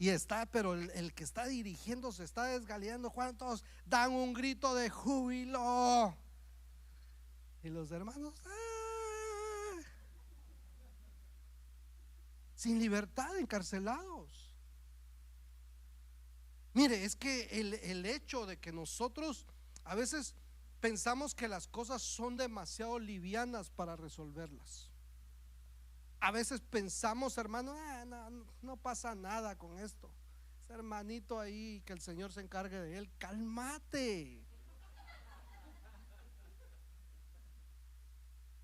Y está, pero el que está dirigiendo se está desgaleando. ¿Cuántos dan un grito de júbilo? Y los hermanos sin libertad, encarcelados. Mire, es que el hecho de que nosotros a veces pensamos que las cosas son demasiado livianas para resolverlas. A veces pensamos, hermano, no pasa nada con esto. Ese hermanito ahí, que el Señor se encargue de él. Cálmate.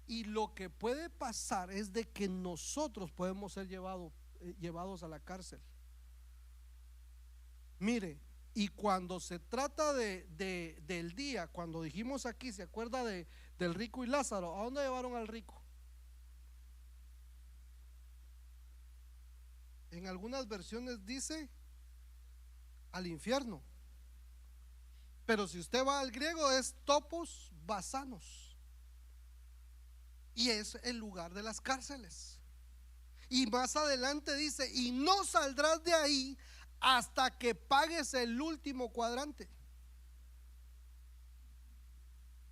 Y lo que puede pasar es de que nosotros podemos ser llevados a la cárcel. Mire, y cuando se trata del día, cuando dijimos aquí, ¿se acuerda del rico y Lázaro? ¿A dónde llevaron al rico? En algunas versiones dice al infierno, pero si usted va al griego es topos basanos, y es el lugar de las cárceles. Y más adelante dice, y no saldrás de ahí hasta que pagues el último cuadrante.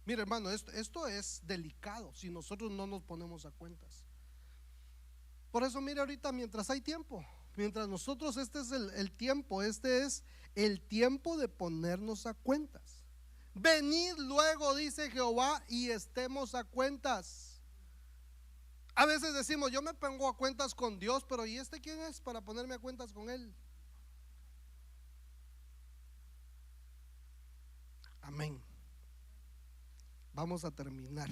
Mira, hermano, esto es delicado si nosotros no nos ponemos a cuentas. Por eso, mire, ahorita mientras hay tiempo, mientras nosotros, este es el tiempo, este es el tiempo de ponernos a cuentas. Venid luego, dice Jehová, y estemos a cuentas. A veces decimos, yo me pongo a cuentas con Dios, pero ¿y este quién es para ponerme a cuentas con Él? Amén. Vamos a terminar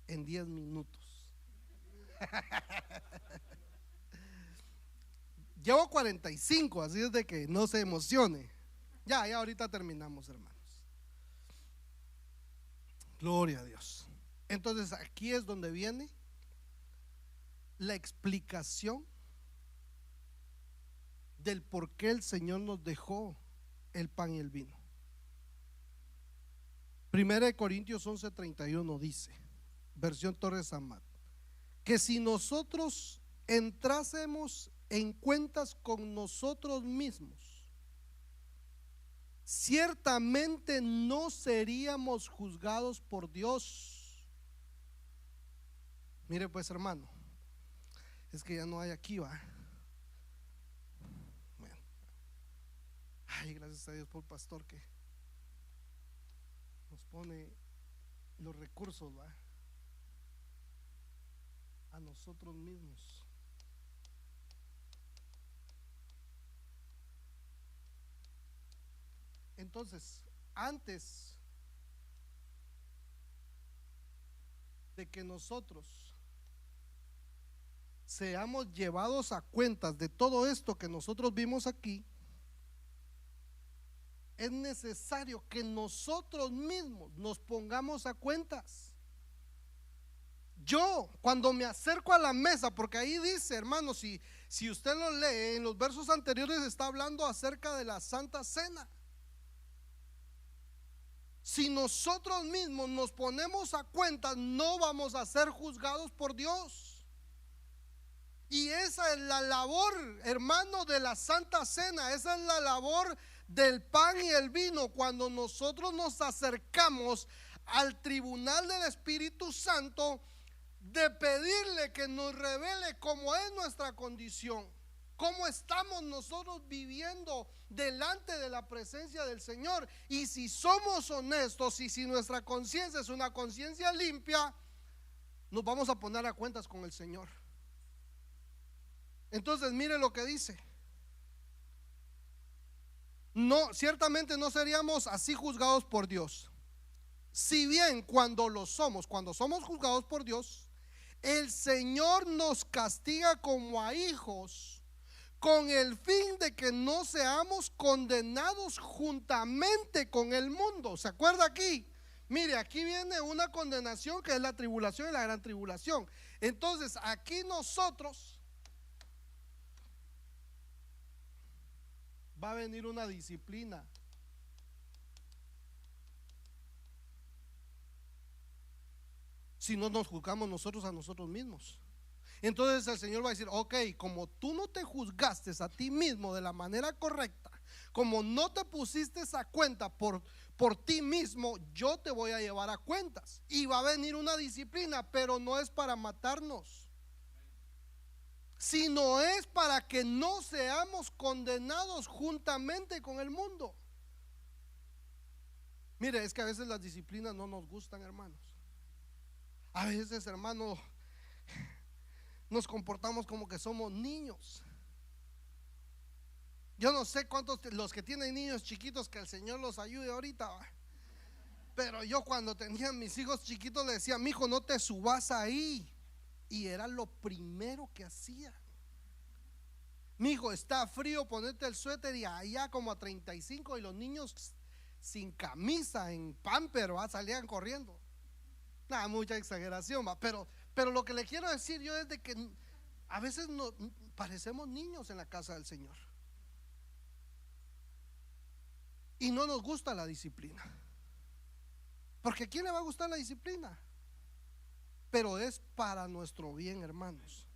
en 10 minutos. Llevo 45, así es de que no se emocione. Ya ahorita terminamos, hermanos. Gloria a Dios. Entonces aquí es donde viene la explicación del por qué el Señor nos dejó el pan y el vino. 1 Corintios 11:31 dice, versión Torres Amat, que si nosotros entrásemos en cuentas con nosotros mismos, ciertamente no seríamos juzgados por Dios. Mire pues, hermano, es que ya no hay aquí, va. Bueno, ay, gracias a Dios por el pastor que nos pone los recursos, va, a nosotros mismos. Entonces, antes de que nosotros seamos llevados a cuentas de todo esto que nosotros vimos aquí, es necesario que nosotros mismos nos pongamos a cuentas. Yo, cuando me acerco a la mesa, porque ahí dice, hermano, si usted lo lee en los versos anteriores, está hablando acerca de la Santa Cena. Si nosotros mismos nos ponemos a cuentas, no vamos a ser juzgados por Dios. Y esa es la labor, hermano, de la Santa Cena. Esa es la labor del pan y el vino. Cuando nosotros nos acercamos al tribunal del Espíritu Santo, de pedirle que nos revele cómo es nuestra condición, cómo estamos nosotros viviendo delante de la presencia del Señor. Y si somos honestos y si nuestra conciencia es una conciencia limpia, nos vamos a poner a cuentas con el Señor. Entonces mire lo que dice. No, ciertamente no seríamos así juzgados por Dios. Si bien cuando somos juzgados por Dios, el Señor nos castiga como a hijos, con el fin de que no seamos condenados juntamente con el mundo. ¿Se acuerda aquí? Mire, aquí viene una condenación que es la tribulación y la gran tribulación. Entonces aquí nosotros va a venir una disciplina. Si no nos juzgamos nosotros a nosotros mismos. Entonces el Señor va a decir, ok, como tú no te juzgaste a ti mismo de la manera correcta, como no te pusiste a cuenta por ti mismo, yo te voy a llevar a cuentas. Y va a venir una disciplina, pero no es para matarnos, sino es para que no seamos condenados juntamente con el mundo. Mire, es que a veces las disciplinas no nos gustan, hermanos. A veces, hermano, nos comportamos como que somos niños. Yo no sé cuántos los que tienen niños chiquitos, que el Señor los ayude ahorita, ¿va? Pero yo cuando tenía mis hijos chiquitos le decía, mijo, no te subas ahí. Y era lo primero que hacía. Mijo, está frío, ponete el suéter. Y allá como a 35 y los niños sin camisa, en pamper, ¿va? Salían corriendo. Nada, mucha exageración, ¿va? Pero lo que le quiero decir yo es de que a veces parecemos niños en la casa del Señor y no nos gusta la disciplina, porque ¿a quién le va a gustar la disciplina? Pero es para nuestro bien, hermanos.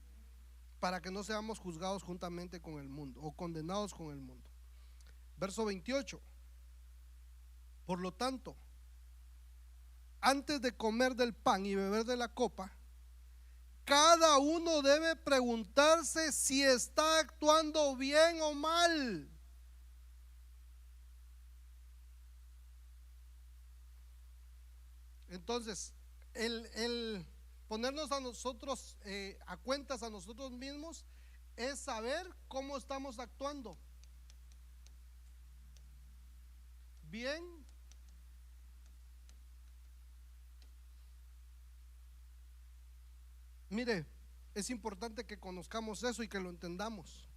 para que no seamos juzgados juntamente con el mundo o condenados con el mundo. Verso 28. Por lo tanto, antes de comer del pan y beber de la copa, cada uno debe preguntarse si está actuando bien o mal. Entonces, el ponernos a nosotros a cuentas a nosotros mismos es saber cómo estamos actuando. Bien. Mire, es importante que conozcamos eso y que lo entendamos,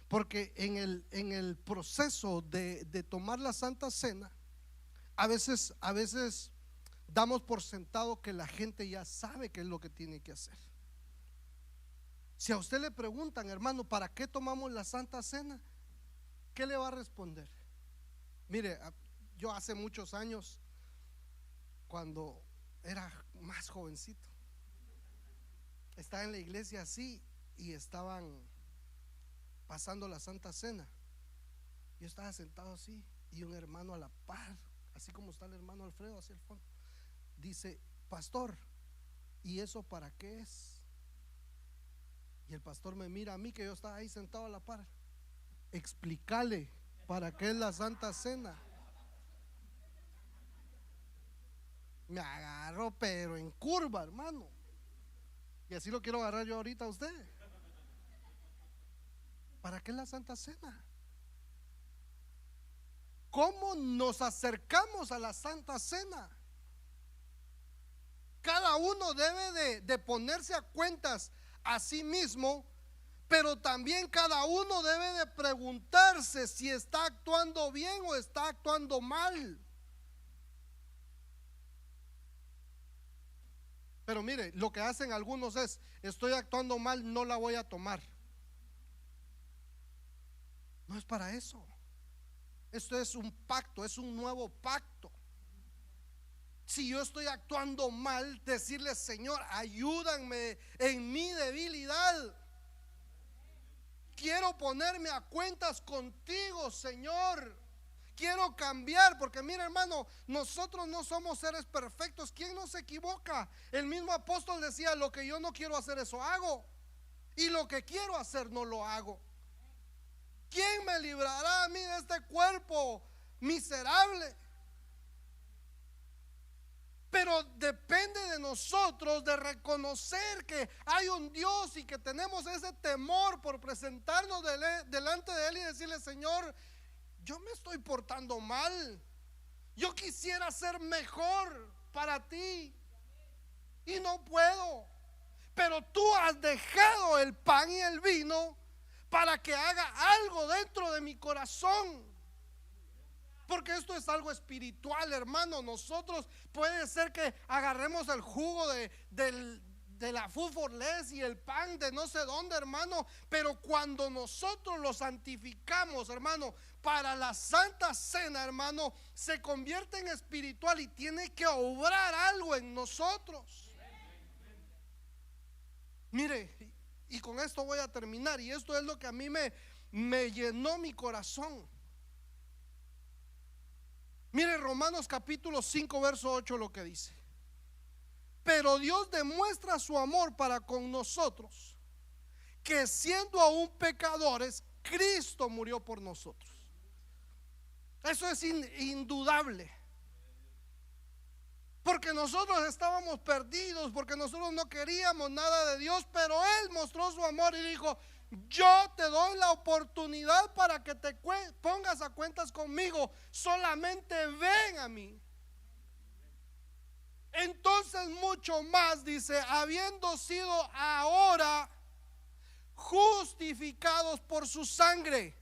porque en el proceso de tomar la Santa Cena, a veces damos por sentado que la gente ya sabe qué es lo que tiene que hacer. Si a usted le preguntan, hermano, ¿para qué tomamos la Santa Cena?, ¿qué le va a responder? Mire, yo hace muchos años, cuando era más jovencito, estaba en la iglesia así y estaban pasando la Santa Cena. Yo estaba sentado así y un hermano a la par, así como está el hermano Alfredo hacia el fondo, dice: pastor, ¿y eso para qué es? Y el pastor me mira a mí, que yo estaba ahí sentado a la par. Explícale para qué es la Santa Cena. Me agarró pero en curva, hermano. Y así lo quiero agarrar yo ahorita a usted. ¿Para qué es la Santa Cena? ¿Cómo nos acercamos a la Santa Cena? Cada uno debe de ponerse a cuentas a sí mismo, pero también cada uno debe de preguntarse si está actuando bien o está actuando mal. Pero mire, lo que hacen algunos es: estoy actuando mal, no la voy a tomar. No es para eso. Esto es un pacto, es un nuevo pacto. Si yo estoy actuando mal, decirle: Señor, ayúdame en mi debilidad. Quiero ponerme a cuentas contigo, Señor. Quiero cambiar, porque mira, hermano, nosotros no somos seres perfectos. ¿Quién no se equivoca? El mismo apóstol decía: lo que yo no quiero hacer, eso hago, y lo que quiero hacer, no lo hago. ¿Quién me librará a mí de este cuerpo miserable? Pero depende de nosotros de reconocer que hay un Dios y que tenemos ese temor por presentarnos delante de Él y decirle: Señor, yo me estoy portando mal, yo quisiera ser mejor para ti y no puedo, pero tú has dejado el pan y el vino para que haga algo dentro de mi corazón. Porque esto es algo espiritual, hermano. Nosotros puede ser que agarremos el jugo de la food for less y el pan de no sé dónde, hermano, pero cuando nosotros lo santificamos, hermano, para la Santa Cena, hermano, se convierte en espiritual y tiene que obrar algo en nosotros. Mire, y con esto voy a terminar, y esto es lo que a mí me llenó mi corazón. Mire, Romanos capítulo 5 verso 8 lo que dice: pero Dios demuestra su amor para con nosotros, que siendo aún pecadores, Cristo murió por nosotros. Eso es indudable. Porque nosotros estábamos perdidos, porque nosotros no queríamos nada de Dios, pero Él mostró su amor y dijo: yo te doy la oportunidad para que te pongas a cuentas conmigo, solamente ven a mí. Entonces mucho más, dice, habiendo sido ahora justificados por su sangre,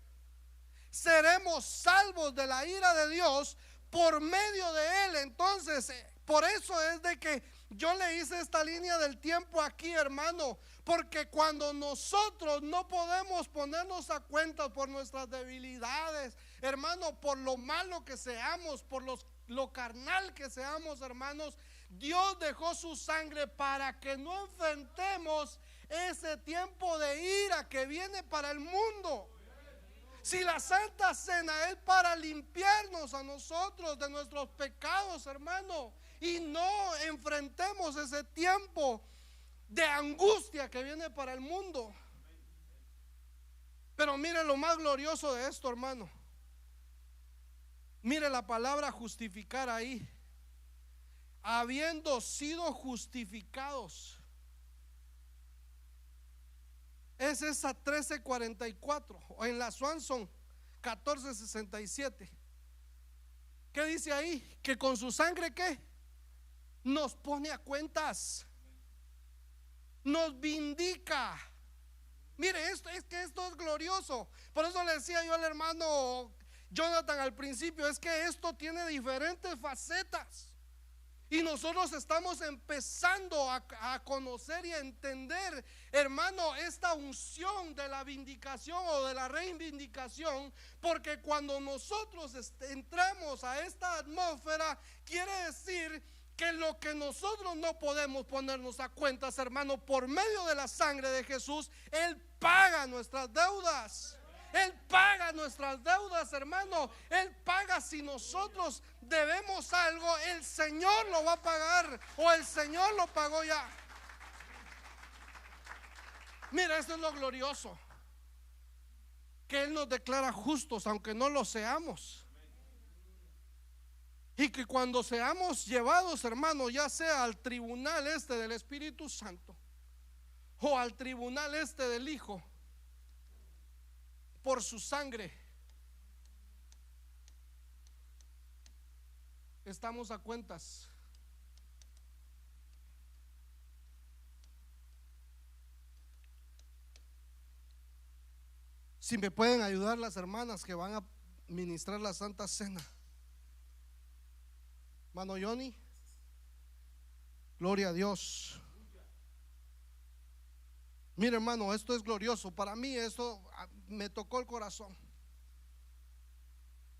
seremos salvos de la ira de Dios por medio de Él. Entonces, por eso es de que yo le hice esta línea del tiempo aquí, hermano, porque cuando nosotros no podemos ponernos a cuenta por nuestras debilidades, hermano, por lo malo que seamos, por lo carnal que seamos, hermanos, Dios dejó su sangre para que no enfrentemos ese tiempo de ira que viene para el mundo. Si la Santa Cena es para limpiarnos a nosotros de nuestros pecados, hermano, y no enfrentemos ese tiempo de angustia que viene para el mundo. Pero mire lo más glorioso de esto, hermano. Mire la palabra justificar ahí. Habiendo sido justificados. Es esa 13:44, o en la Swanson 14:67. ¿Qué dice ahí? Que con su sangre, ¿qué? Nos pone a cuentas, nos vindica. Mire, esto es glorioso. Por eso le decía yo al hermano Jonathan al principio, es que esto tiene diferentes facetas. Y nosotros estamos empezando a conocer y a entender, hermano, esta unción de la vindicación o de la reivindicación, porque cuando nosotros entramos a esta atmósfera, quiere decir que lo que nosotros no podemos ponernos a cuentas, hermano, por medio de la sangre de Jesús, Él paga nuestras deudas. Él paga nuestras deudas, hermano. Él paga. Si nosotros debemos algo, el Señor lo va a pagar, o el Señor lo pagó ya. Mira, esto es lo glorioso, que Él nos declara justos aunque no lo seamos. Y que cuando seamos llevados, hermano, ya sea al tribunal del Espíritu Santo o al tribunal del Hijo, por su sangre, estamos a cuentas. Si me pueden ayudar las hermanas que van a ministrar la Santa Cena. Mano Johnny, gloria a Dios. Mire, hermano, esto es glorioso. Para mí esto me tocó el corazón,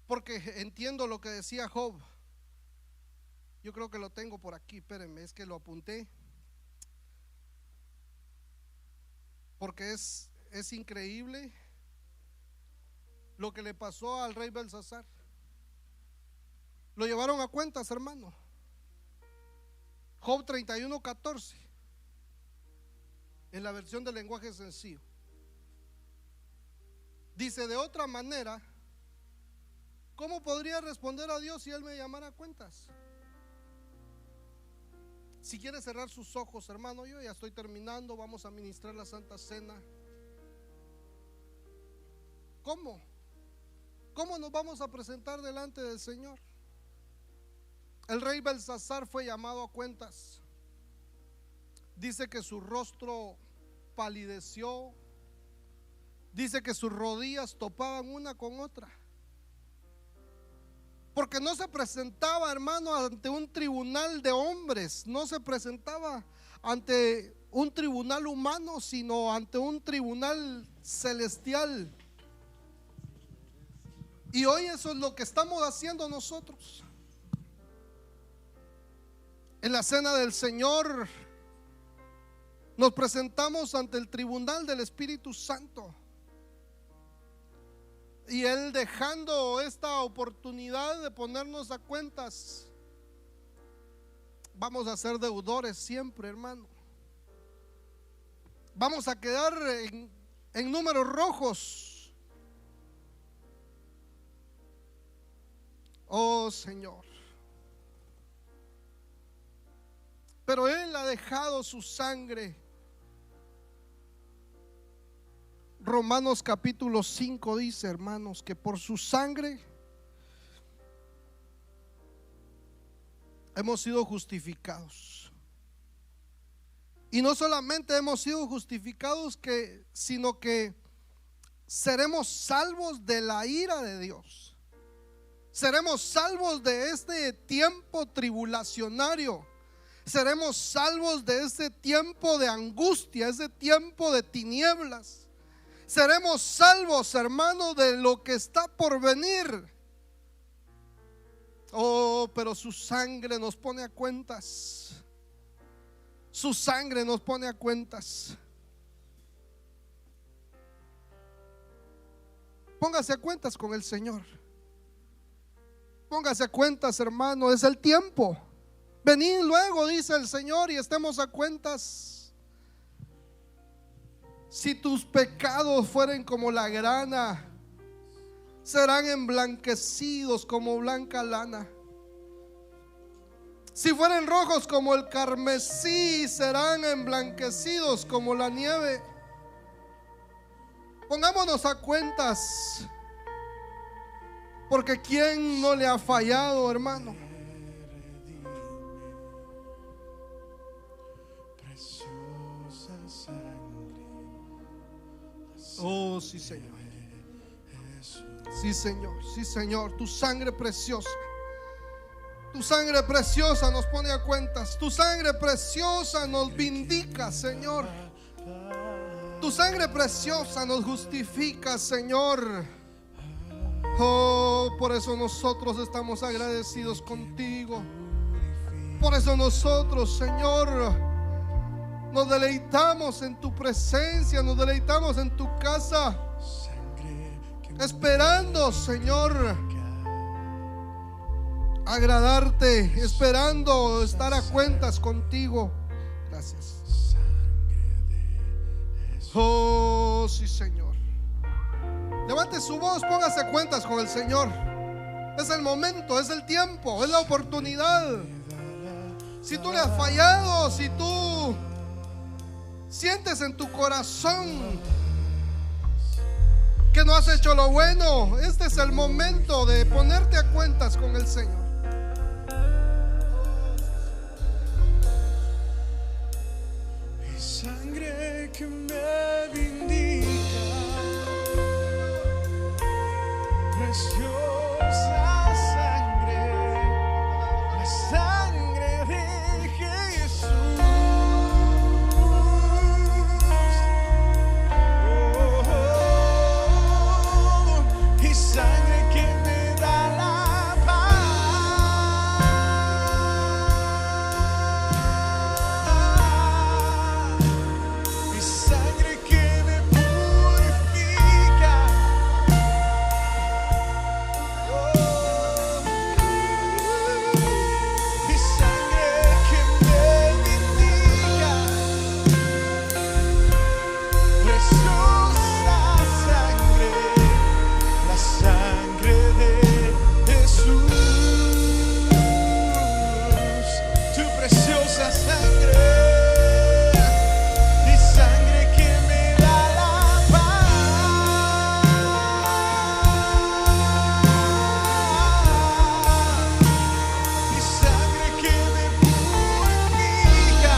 porque entiendo lo que decía Job. Yo creo que lo tengo por aquí, espérenme, es que lo apunté, porque es increíble lo que le pasó al rey Belsasar. Lo llevaron a cuentas, hermano. Job 31:14, en la versión del lenguaje sencillo. Dice: de otra manera, ¿cómo podría responder a Dios si Él me llamara a cuentas? Si quiere cerrar sus ojos, hermano, yo ya estoy terminando. Vamos a ministrar la Santa Cena. ¿Cómo nos vamos a presentar delante del Señor? El rey Belsasar fue llamado a cuentas. Dice que su rostro palideció. Dice que sus rodillas topaban una con otra, porque no se presentaba, hermano, ante un tribunal de hombres. No se presentaba ante un tribunal humano, sino ante un tribunal celestial. Y hoy eso es lo que estamos haciendo nosotros. En la cena del Señor nos presentamos ante el tribunal del Espíritu Santo. Y Él, dejando esta oportunidad de ponernos a cuentas, vamos a ser deudores siempre, hermano. Vamos a quedar en números rojos. Oh Señor. Pero Él ha dejado su sangre. Romanos capítulo 5 dice, hermanos, que por su sangre hemos sido justificados. Y no solamente hemos sido justificados, sino que seremos salvos de la ira de Dios. Seremos salvos de este tiempo tribulacionario. Seremos salvos de este tiempo de angustia, ese tiempo de tinieblas. Seremos salvos, hermano, de lo que está por venir. Oh, pero su sangre nos pone a cuentas. Su sangre nos pone a cuentas. póngase a cuentas con el Señor. Póngase a cuentas, hermano, es el tiempo. Venid luego, dice el Señor, y estemos a cuentas. Si tus pecados fueren como la grana, serán emblanquecidos como blanca lana. Si fueren rojos como el carmesí, serán emblanquecidos como la nieve. Pongámonos a cuentas, porque ¿quién no le ha fallado, hermano? Oh, sí, Señor. Sí, Señor, sí, Señor. Tu sangre preciosa. Tu sangre preciosa nos pone a cuentas. Tu sangre preciosa nos vindica, Señor. Tu sangre preciosa nos justifica, Señor. Oh, por eso nosotros estamos agradecidos contigo. Por eso nosotros, Señor, nos deleitamos en tu presencia, nos deleitamos en tu casa, esperando, Señor, agradarte, esperando estar a cuentas contigo. Gracias. Oh, sí, Señor. Levante su voz, póngase a cuentas con el Señor. Es el momento, es el tiempo, es la oportunidad. Si tú le has fallado, si tú sientes en tu corazón que no has hecho lo bueno, este es el momento de ponerte a cuentas con el Señor. Mi sangre que me vindica, preciosa sangre, la sangre de Jesús. Sangre que me da la paz, mi sangre que me purifica, mi sangre que me vindica, preciosa sangre, la sangre de Jesús, tu preciosa sangre, mi sangre que me da la paz, mi sangre que me purifica,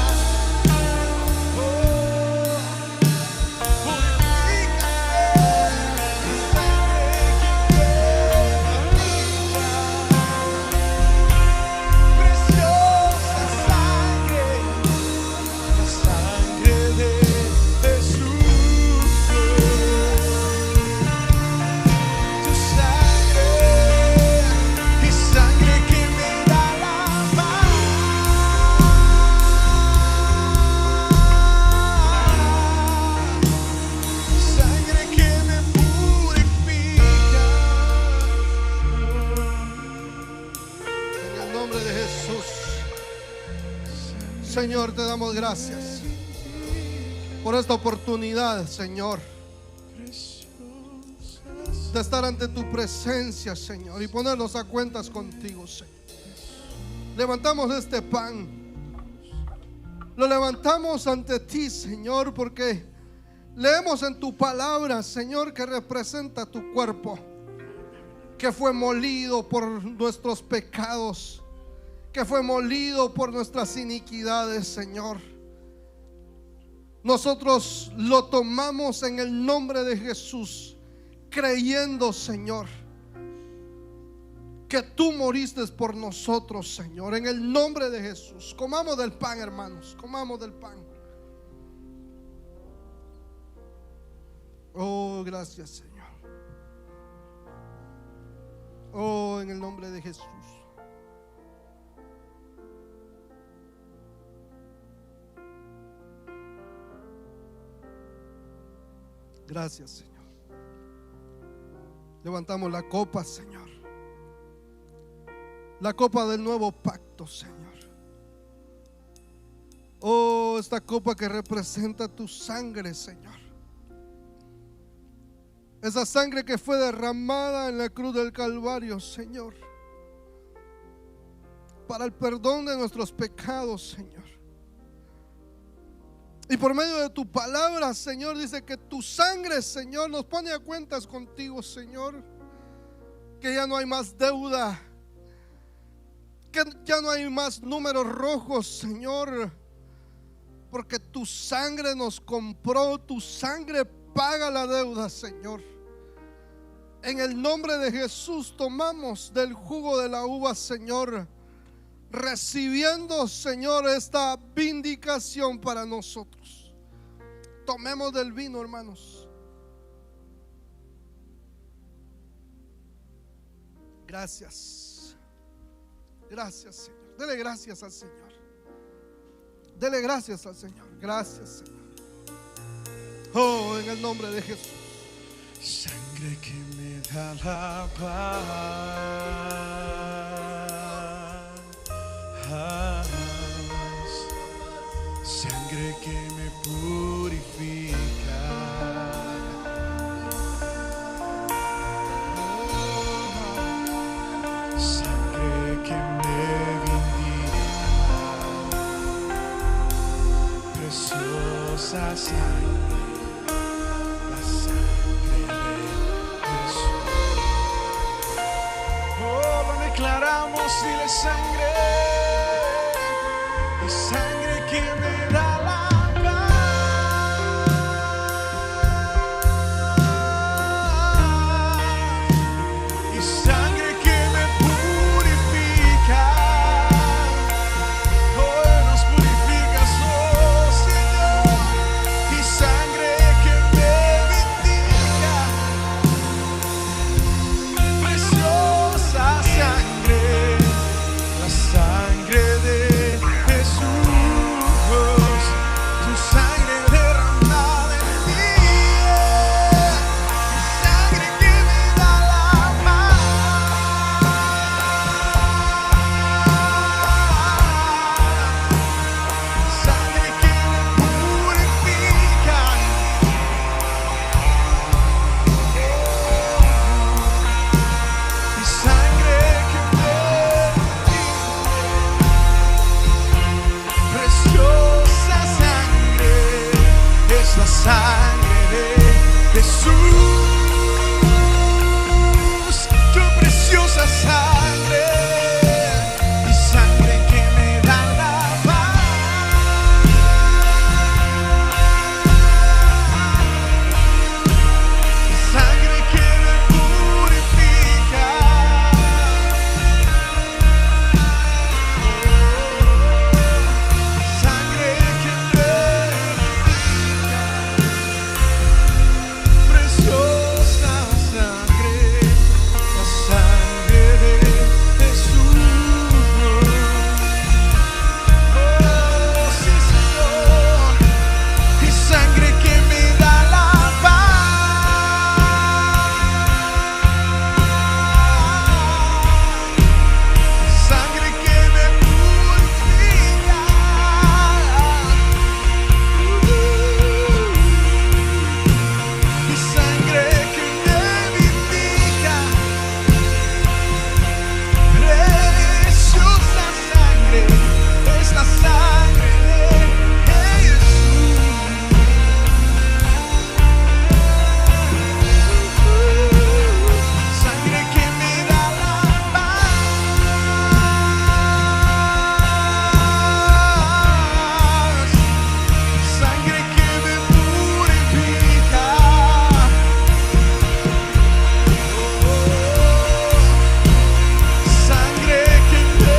Señor, te damos gracias por esta oportunidad, Señor, de estar ante tu presencia, Señor, y ponernos a cuentas contigo, Señor. Levantamos este pan, lo levantamos ante ti, Señor, porque leemos en tu palabra, Señor, que representa tu cuerpo, que fue molido por nuestros pecados, que fue molido por nuestras iniquidades, Señor. Nosotros lo tomamos en el nombre de Jesús, creyendo, Señor, que tú moriste por nosotros, Señor, en el nombre de Jesús. Comamos del pan, hermanos, comamos del pan. Oh, gracias, Señor. Oh, en el nombre de Jesús. Gracias, Señor. Levantamos la copa, Señor. La copa del nuevo pacto, Señor. Oh, esta copa que representa tu sangre, Señor. Esa sangre que fue derramada en la cruz del Calvario, Señor, para el perdón de nuestros pecados, Señor. Y por medio de tu palabra, Señor, dice que tu sangre, Señor, nos pone a cuentas contigo, Señor. Que ya no hay más deuda, que ya no hay más números rojos, Señor, porque tu sangre nos compró, tu sangre paga la deuda, Señor. En el nombre de Jesús tomamos del jugo de la uva, Señor, recibiendo, Señor, esta vindicación para nosotros. Tomemos del vino, hermanos. Gracias. Gracias, Señor. Dele gracias al Señor. Dele gracias al Señor. Gracias, Señor. Oh, en el nombre de Jesús. Sangre que me da la paz, sangre que me purifica, sangre que me vindica, preciosa sangre. Declaramos, dile sangre, y sangre que me da la paz, y sangre que me purifica, oh, nos purificas, oh Señor, y sangre que me vindica, preciosa sangre. La sangre de Jesús, tu sangre derramada en mí, sangre que me da la paz, sangre que me purifica, y sangre que me preciosa sangre, es la sangre de Jesús, tu preciosa sangre, y sangre que me da la paz, y sangre que me purifica, sangre que me preciosa sangre, la sangre de Jesús, oh sí Señor, y sangre que me da la paz, sangre que me purifica, y sangre que me vindica, preciosa sangre, es la sangre de Jesús, sangre que me da la paz, sangre que me purifica, sangre que me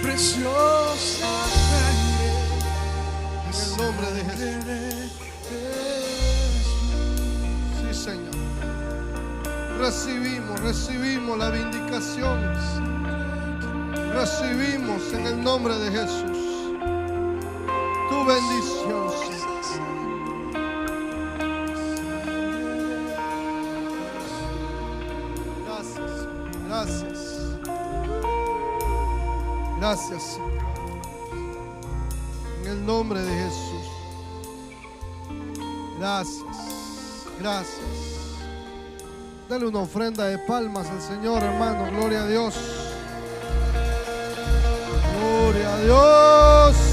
preciosa sangre. En el nombre de Jesús. Sí, Señor. Recibimos la vindicación. Recibimos en el nombre de Jesús tu bendición, Señor. Gracias, Señor. En el nombre de Jesús. Gracias. Dale una ofrenda de palmas al Señor, hermano. Gloria a Dios. Gloria a Dios.